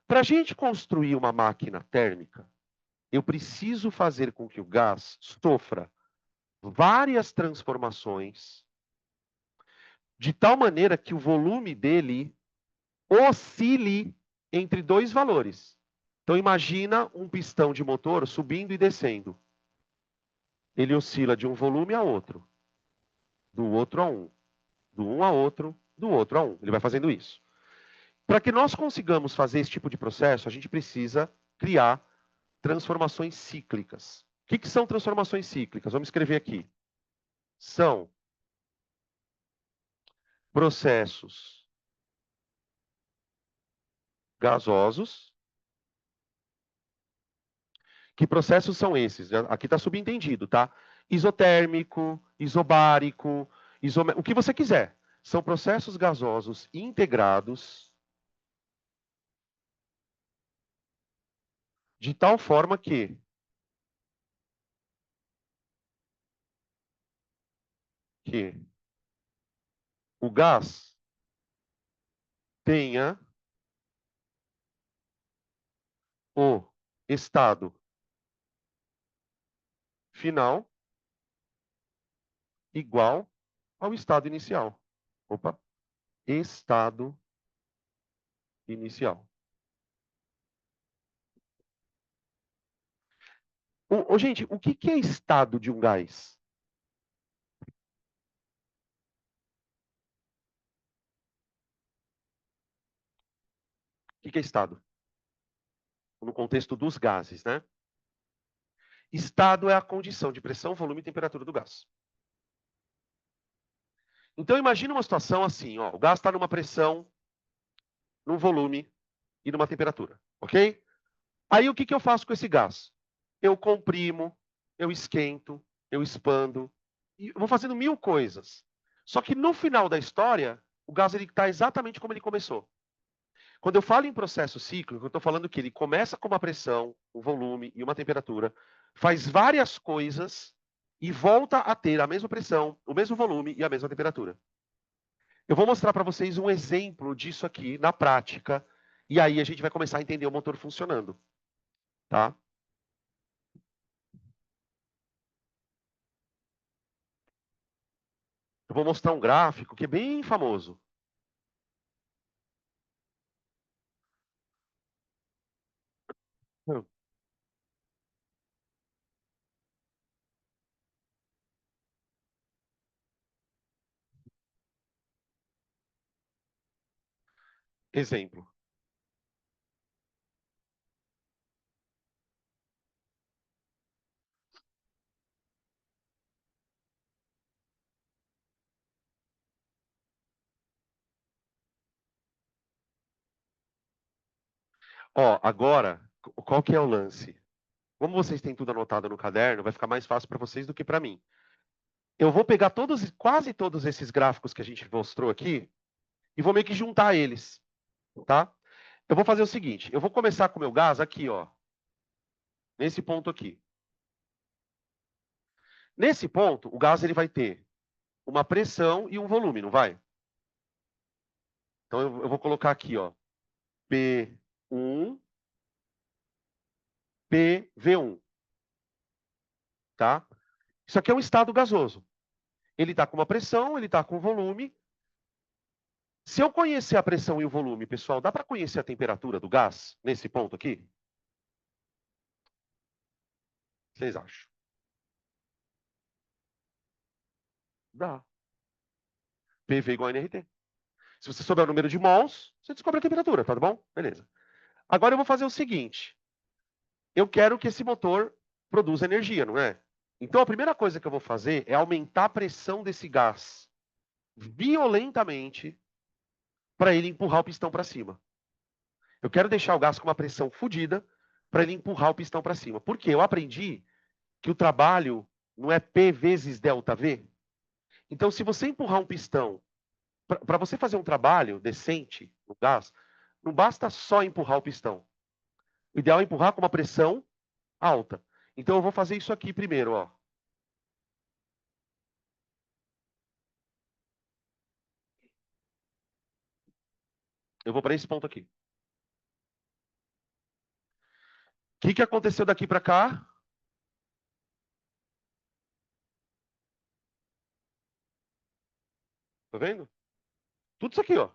Para a gente construir uma máquina térmica, eu preciso fazer com que o gás sofra várias transformações, de tal maneira que o volume dele oscile entre dois valores. Então imagina um pistão de motor subindo e descendo. Ele oscila de um volume a outro, do outro a um, do um a outro, do outro a um. Ele vai fazendo isso. Para que nós consigamos fazer esse tipo de processo, a gente precisa criar transformações cíclicas. O que são transformações cíclicas? Vamos escrever aqui. São processos gasosos. Que processos são esses? Aqui está subentendido, tá? Isotérmico, isobárico, o que você quiser. São processos gasosos integrados de tal forma que o gás tenha o estado final igual ao estado inicial. Opa, estado inicial. Gente, o que é estado de um gás? O que é estado? No contexto dos gases, né? Estado é a condição de pressão, volume e temperatura do gás. Então imagine uma situação assim, ó, o gás está numa pressão, num volume e numa temperatura, ok? Aí o que eu faço com esse gás? Eu comprimo, eu esquento, eu expando, e vou fazendo mil coisas. Só que no final da história, o gás está exatamente como ele começou. Quando eu falo em processo cíclico, eu estou falando que ele começa com uma pressão, um volume e uma temperatura, faz várias coisas e volta a ter a mesma pressão, o mesmo volume e a mesma temperatura. Eu vou mostrar para vocês um exemplo disso aqui na prática, E aí a gente vai começar a entender o motor funcionando, tá? Eu vou mostrar um gráfico que é bem famoso. Exemplo. Ó, agora, qual que é o lance? Como vocês têm tudo anotado no caderno, vai ficar mais fácil para vocês do que para mim. Eu vou pegar todos, quase todos esses gráficos que a gente mostrou aqui e vou meio que juntar eles, tá? Eu vou fazer o seguinte, eu vou começar com o meu gás aqui, ó, nesse ponto aqui. Nesse ponto, o gás ele vai ter uma pressão e um volume, não vai? Então eu vou colocar aqui, ó, P1, PV1, tá? Isso aqui é um estado gasoso. Ele está com uma pressão, ele está com volume. Se eu conhecer a pressão e o volume, pessoal, dá para conhecer a temperatura do gás nesse ponto aqui? Vocês acham? Dá. PV igual a nRT. Se você souber o número de mols, você descobre a temperatura, tá bom? Beleza. Agora eu vou fazer o seguinte. Eu quero que esse motor produza energia, não é? Então a primeira coisa que eu vou fazer é aumentar a pressão desse gás violentamente para ele empurrar o pistão para cima. Eu quero deixar o gás com uma pressão fodida para ele empurrar o pistão para cima. Porque eu aprendi que o trabalho não é P vezes delta V. Então, se você empurrar um pistão, para você fazer um trabalho decente no gás, não basta só empurrar o pistão. O ideal é empurrar com uma pressão alta. Então, eu vou fazer isso aqui primeiro, ó. Eu vou para esse ponto aqui. O que aconteceu daqui para cá? Tá vendo? Tudo isso aqui, ó.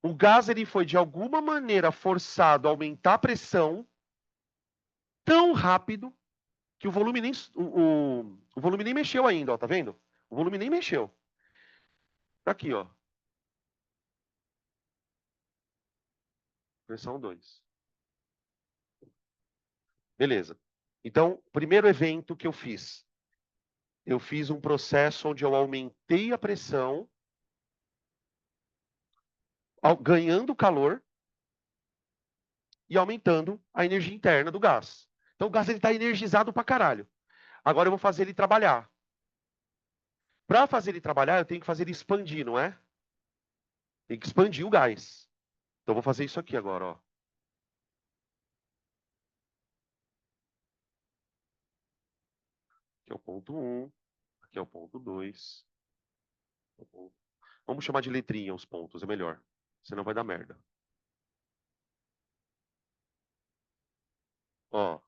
O gás ele foi de alguma maneira forçado a aumentar a pressão tão rápido que o volume nem o volume nem mexeu ainda, ó, tá vendo? O volume nem mexeu. Tá aqui, ó. Versão 2. Beleza. Então, primeiro evento que eu fiz um processo onde eu aumentei a pressão, ganhando calor e aumentando a energia interna do gás. Então, o gás está energizado pra caralho. Agora eu vou fazer ele trabalhar. Para fazer ele trabalhar, eu tenho que fazer ele expandir, não é? Tem que expandir o gás. Então, eu vou fazer isso aqui agora, ó. Aqui é o ponto 1, aqui é o ponto 2. Vamos chamar de letrinha os pontos, é melhor. Senão vai dar merda. Ó,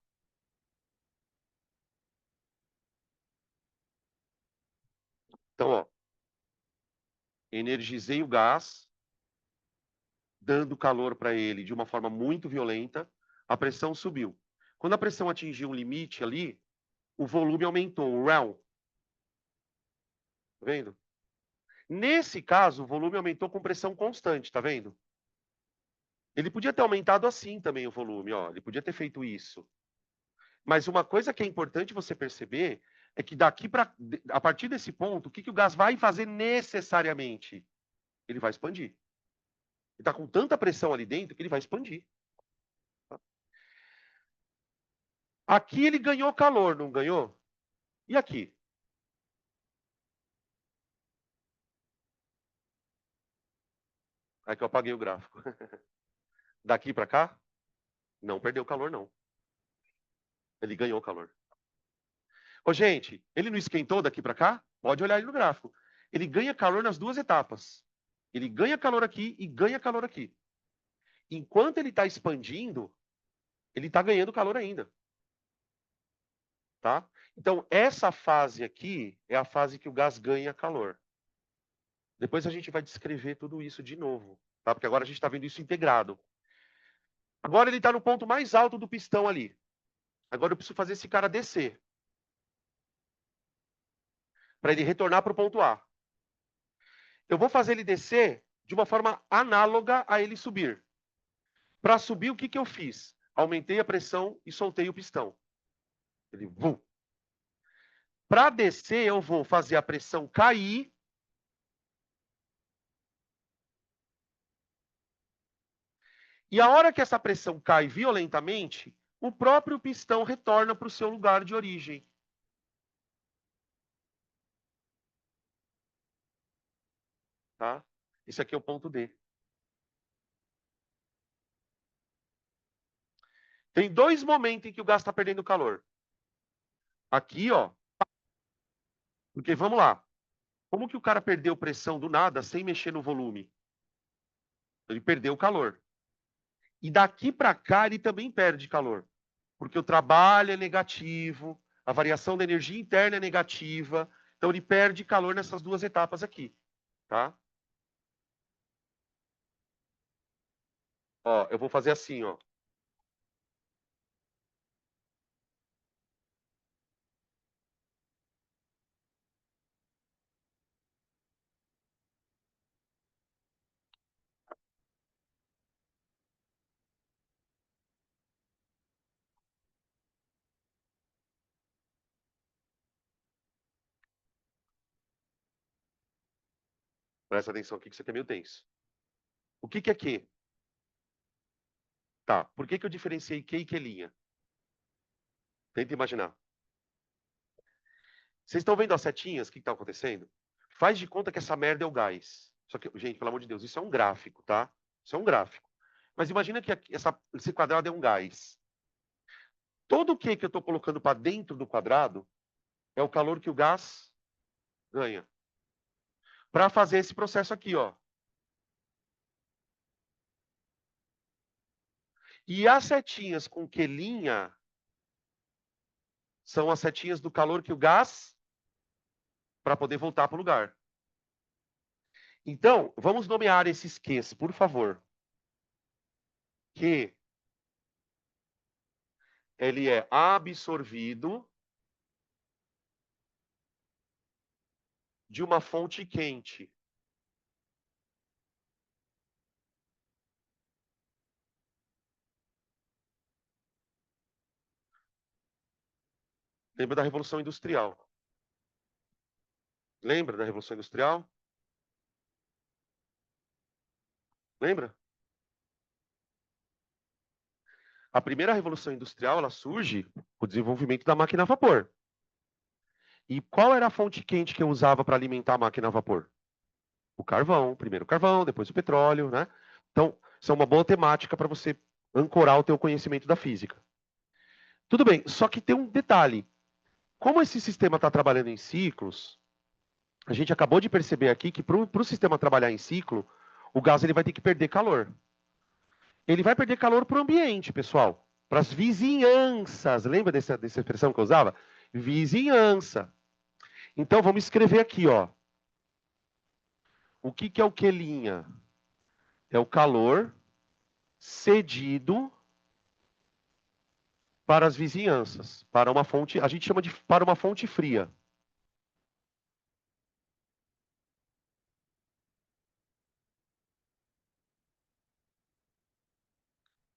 então, ó, energizei o gás, dando calor para ele de uma forma muito violenta, a pressão subiu. Quando a pressão atingiu um limite ali, o volume aumentou, o realm. Tá vendo? Nesse caso, o volume aumentou com pressão constante, tá vendo? Ele podia ter aumentado assim também o volume, ó. Ele podia ter feito isso. Mas uma coisa que é importante você perceber é que daqui para a partir desse ponto, o que o gás vai fazer necessariamente? Ele vai expandir. Ele está com tanta pressão ali dentro que ele vai expandir. Tá? Aqui ele ganhou calor, não ganhou? E aqui? Aí que eu apaguei o gráfico. Daqui para cá, não perdeu calor, não. Ele ganhou calor. Ô, gente, ele não esquentou daqui para cá? Pode olhar aí no gráfico. Ele ganha calor nas duas etapas. Ele ganha calor aqui e ganha calor aqui. Enquanto ele está expandindo, ele está ganhando calor ainda. Tá? Então, essa fase aqui é a fase que o gás ganha calor. Depois a gente vai descrever tudo isso de novo, tá? Porque agora a gente está vendo isso integrado. Agora ele está no ponto mais alto do pistão ali. Agora eu preciso fazer esse cara descer. Para ele retornar para o ponto A. Eu vou fazer ele descer de uma forma análoga a ele subir. Para subir, o que, que eu fiz? Aumentei a pressão e soltei o pistão. Ele, vum. Para descer, eu vou fazer a pressão cair. E a hora que essa pressão cai violentamente, o próprio pistão retorna para o seu lugar de origem. Tá? Esse aqui é o ponto D. Tem dois momentos em que o gás está perdendo calor. Aqui, ó. Porque vamos lá. Como que o cara perdeu pressão do nada sem mexer no volume? Ele perdeu calor. E daqui para cá ele também perde calor. Porque o trabalho é negativo, a variação da energia interna é negativa. Então ele perde calor nessas duas etapas aqui. Tá? Ó, eu vou fazer assim, ó. Presta atenção aqui que você é meio tenso. O que, que é Q? Tá. Por que, que eu diferenciei Q e Q'? Tenta imaginar. Vocês estão vendo as setinhas? O que está acontecendo? Faz de conta que essa merda é o gás. Só que, gente, pelo amor de Deus, isso é um gráfico, tá? Isso é um gráfico. Mas imagina que esse quadrado é um gás. Todo o que eu estou colocando para dentro do quadrado é o calor que o gás ganha. Para fazer esse processo aqui, ó. E as setinhas com quelinha são as setinhas do calor que o gás para poder voltar para o lugar. Então, vamos nomear esses Qs, por favor. Que ele é absorvido de uma fonte quente. Lembra da Revolução Industrial? Lembra da Revolução Industrial? Lembra? A primeira Revolução Industrial, ela surge com o desenvolvimento da máquina a vapor. E qual era a fonte quente que eu usava para alimentar a máquina a vapor? O carvão, primeiro o carvão, depois o petróleo, né? Então, isso é uma boa temática para você ancorar o teu conhecimento da física. Tudo bem, só que tem um detalhe. Como esse sistema está trabalhando em ciclos, a gente acabou de perceber aqui que para o sistema trabalhar em ciclo, o gás ele vai ter que perder calor. Ele vai perder calor para o ambiente, pessoal. Para as vizinhanças. Lembra dessa expressão que eu usava? Vizinhança. Então, vamos escrever aqui, ó. O que, que é o quelinha? É o calor cedido para as vizinhanças, para uma fonte, a gente chama de para uma fonte fria.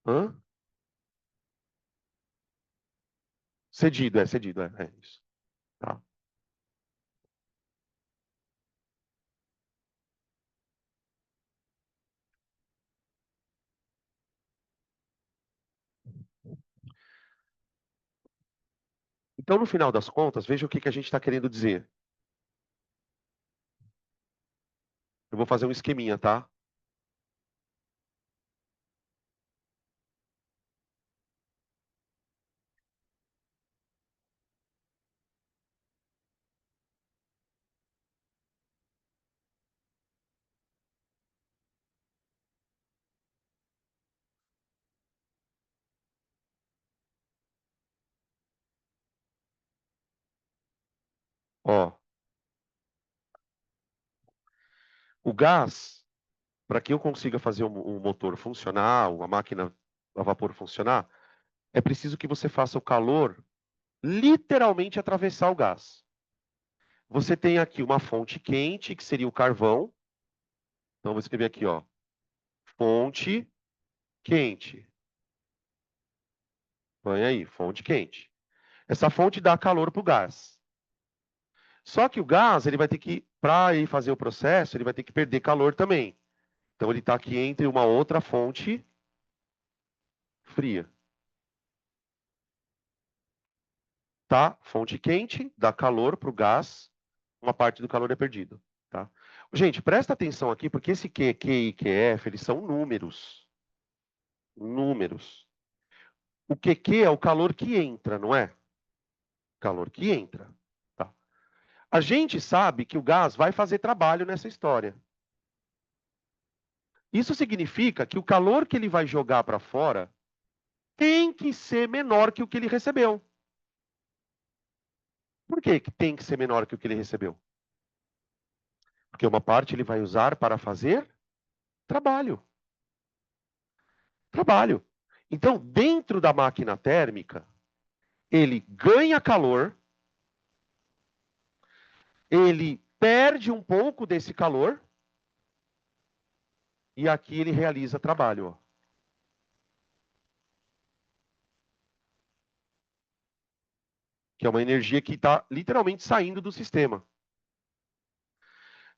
Hã? Cedido, é isso. Tá. Então, no final das contas, veja o que, que a gente está querendo dizer. Eu vou fazer um esqueminha, tá? Ó, o gás, para que eu consiga fazer um motor funcionar, uma máquina a vapor funcionar, é preciso que você faça o calor literalmente atravessar o gás. Você tem aqui uma fonte quente, que seria o carvão. Então, vou escrever aqui, ó, fonte quente. Põe aí, fonte quente. Essa fonte dá calor para o gás. Só que o gás, ele vai ter que, para ir fazer o processo, ele vai ter que perder calor também. Então, ele está aqui entre uma outra fonte fria. Tá? Fonte quente dá calor para o gás, uma parte do calor é perdido. Tá? Gente, presta atenção aqui, porque esse Q, Q e QF, eles são números. Números. O QQ é o calor que entra, não é? Calor que entra. Tá? A gente sabe que o gás vai fazer trabalho nessa história. Isso significa que o calor que ele vai jogar para fora tem que ser menor que o que ele recebeu. Por que tem que ser menor que o que ele recebeu? Porque uma parte ele vai usar para fazer trabalho. Trabalho. Então, dentro da máquina térmica, ele ganha calor, ele perde um pouco desse calor, e aqui ele realiza trabalho. Ó. Que é uma energia que está literalmente saindo do sistema.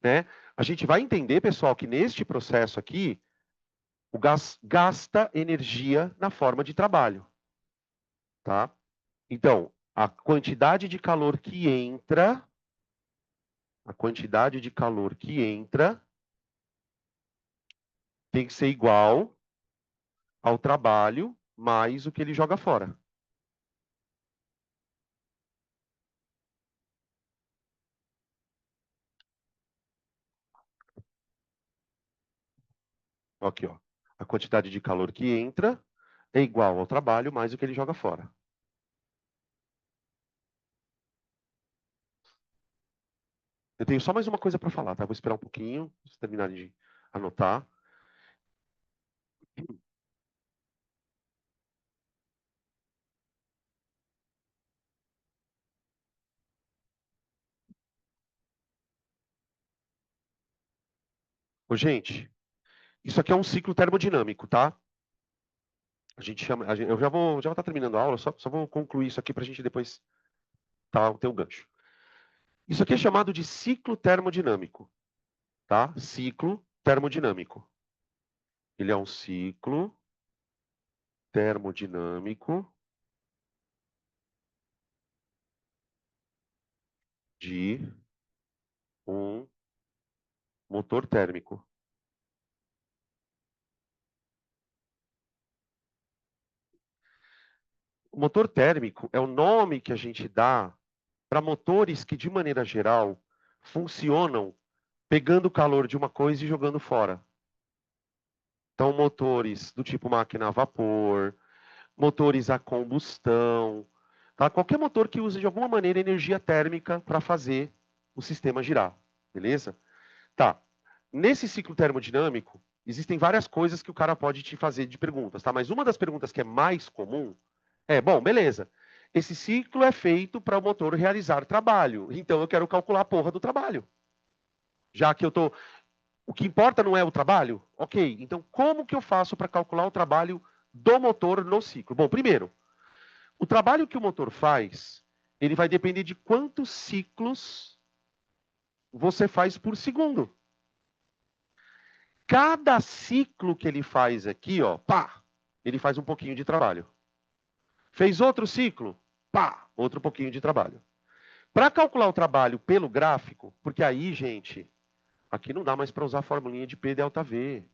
Né? A gente vai entender, pessoal, que neste processo aqui, o gás gasta energia na forma de trabalho. Tá? Então, a quantidade de calor que entra, tem que ser igual ao trabalho mais o que ele joga fora. Aqui, ó. A quantidade de calor que entra é igual ao trabalho mais o que ele joga fora. Eu tenho só mais uma coisa para falar, tá? Vou esperar um pouquinho, vocês terminarem de anotar. Ô, gente, isso aqui é um ciclo termodinâmico, tá? A gente chama, eu já vou estar terminando a aula, só vou concluir isso aqui para a gente depois ter um gancho. Isso aqui é chamado de ciclo termodinâmico, tá? Ciclo termodinâmico. Ele é um ciclo termodinâmico de um motor térmico. O motor térmico é o nome que a gente dá para motores que, de maneira geral, funcionam pegando o calor de uma coisa e jogando fora. Então, motores do tipo máquina a vapor, motores a combustão, tá? Qualquer motor que use de alguma maneira energia térmica para fazer o sistema girar, beleza? Tá. Nesse ciclo termodinâmico, existem várias coisas que o cara pode te fazer de perguntas, tá? Mas uma das perguntas que é mais comum é, bom, beleza. Esse ciclo é feito para o motor realizar trabalho. Então eu quero calcular a porra do trabalho. Já que eu tô, o que importa não é o trabalho? OK. Então como que eu faço para calcular o trabalho do motor no ciclo? Bom, primeiro, o trabalho que o motor faz, ele vai depender de quantos ciclos você faz por segundo. Cada ciclo que ele faz aqui, ó, pá, ele faz um pouquinho de trabalho. Fez outro ciclo, pá, outro pouquinho de trabalho. Para calcular o trabalho pelo gráfico, porque aí, gente, aqui não dá mais para usar a formulinha de P delta V.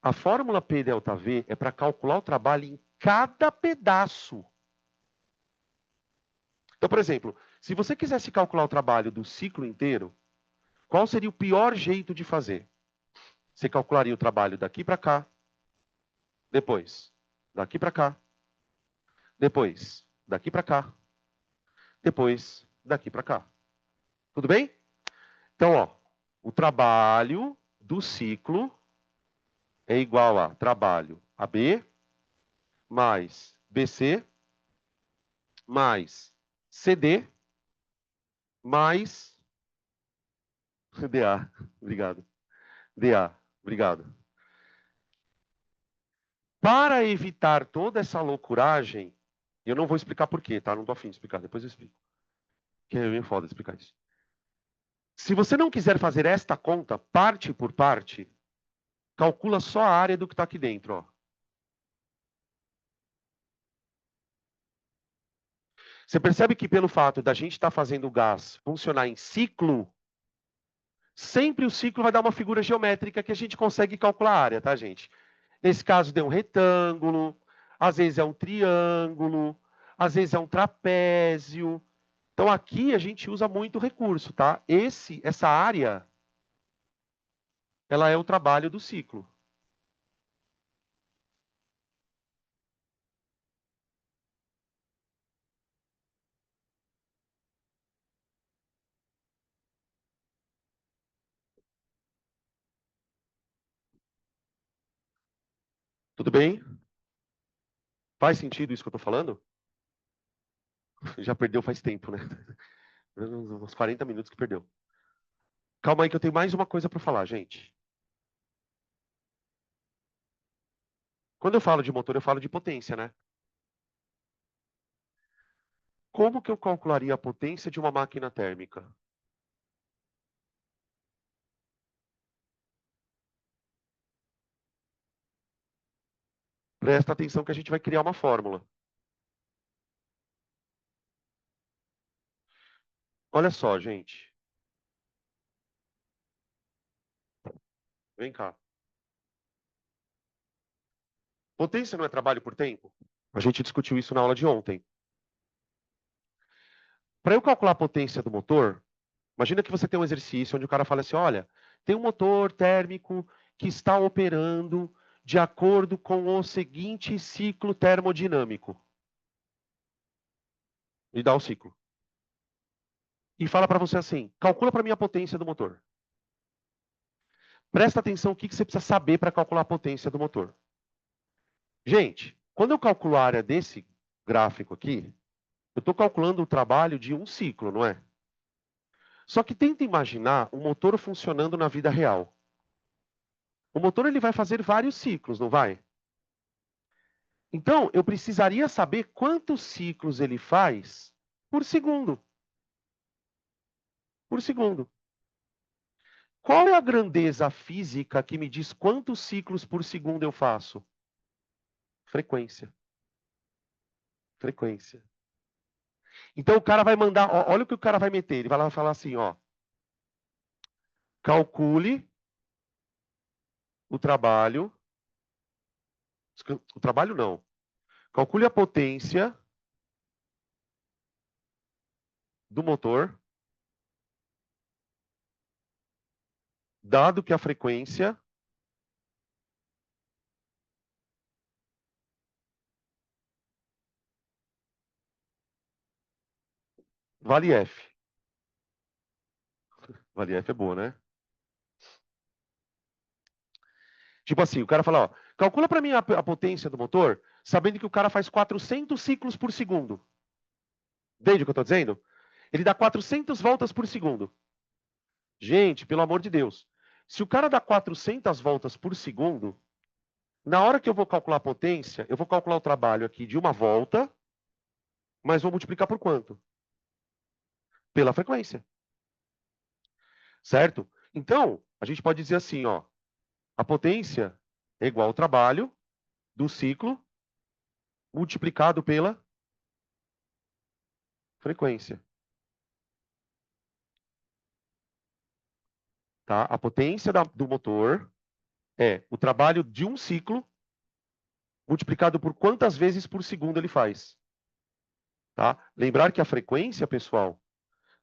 A fórmula P delta V é para calcular o trabalho em cada pedaço. Então, por exemplo, se você quisesse calcular o trabalho do ciclo inteiro, qual seria o pior jeito de fazer? Você calcularia o trabalho daqui para cá, depois daqui para cá, depois daqui para cá, depois daqui para cá. Tudo bem? Então, ó, o trabalho do ciclo é igual a trabalho AB mais BC mais CD mais DA. Obrigado. DA. Obrigado. Para evitar toda essa loucuragem, eu não vou explicar por quê, tá? Não tô afim de explicar, depois eu explico. Que é meio foda explicar isso. Se você não quiser fazer esta conta, parte por parte, calcula só a área do que está aqui dentro, ó. Você percebe que pelo fato da gente estar fazendo o gás funcionar em ciclo, sempre o ciclo vai dar uma figura geométrica que a gente consegue calcular a área, tá, gente? Nesse caso, deu um retângulo, às vezes é um triângulo, às vezes é um trapézio. Então, aqui a gente usa muito recurso, tá? Essa área, ela é o trabalho do ciclo. Tudo bem? Faz sentido isso que eu estou falando? Já perdeu faz tempo, né? Uns 40 minutos que perdeu. Calma aí que eu tenho mais uma coisa para falar, gente. Quando eu falo de motor, eu falo de potência, né? Como que eu calcularia a potência de uma máquina térmica? Presta atenção que a gente vai criar uma fórmula. Olha só, gente. Vem cá. Potência não é trabalho por tempo? A gente discutiu isso na aula de ontem. Para eu calcular a potência do motor, imagina que você tem um exercício onde o cara fala assim: olha, tem um motor térmico que está operando de acordo com o seguinte ciclo termodinâmico. E dá o ciclo. E fala para você assim: calcula para mim a potência do motor. Presta atenção o que você precisa saber para calcular a potência do motor. Gente, quando eu calculo a área desse gráfico aqui, eu estou calculando o trabalho de um ciclo, não é? Só que tenta imaginar um motor funcionando na vida real. O motor ele vai fazer vários ciclos, não vai? Então, eu precisaria saber quantos ciclos ele faz por segundo. Por segundo. Qual é a grandeza física que me diz quantos ciclos por segundo eu faço? Frequência. Frequência. Então o cara vai mandar, olha o que o cara vai meter. Ele vai lá falar assim, ó. Calcule o trabalho. O trabalho não. Calcule a potência do motor, dado que a frequência vale F. Vale F é boa, né? Tipo assim, o cara fala, ó, calcula para mim a potência do motor, sabendo que o cara faz 400 ciclos por segundo. Entende o que eu estou dizendo? Ele dá 400 voltas por segundo. Gente, pelo amor de Deus. Se o cara dá 400 voltas por segundo, na hora que eu vou calcular a potência, eu vou calcular o trabalho aqui de uma volta, mas vou multiplicar por quanto? Pela frequência. Certo? Então, a gente pode dizer assim, ó, a potência é igual ao trabalho do ciclo multiplicado pela frequência. Tá? A potência do motor é o trabalho de um ciclo multiplicado por quantas vezes por segundo ele faz. Tá? Lembrar que a frequência, pessoal,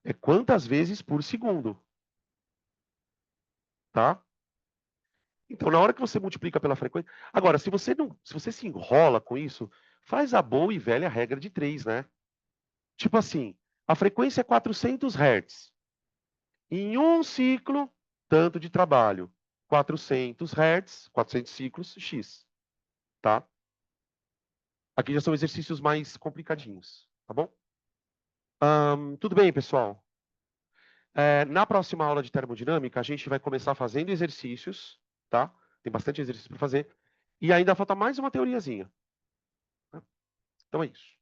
é quantas vezes por segundo. Tá? Então, na hora que você multiplica pela frequência. Agora, se você se enrola com isso, faz a boa e velha regra de 3, né? Tipo assim, A frequência é 400 Hz. Em um ciclo, tanto de trabalho. 400 Hz, 400 ciclos, X. Tá? Aqui já são exercícios mais complicadinhos. Tá bom? Tudo bem, pessoal? Na próxima aula de termodinâmica, a gente vai começar fazendo exercícios, tá? Tem bastante exercício para fazer. E ainda falta mais uma teoriazinha. Então é isso.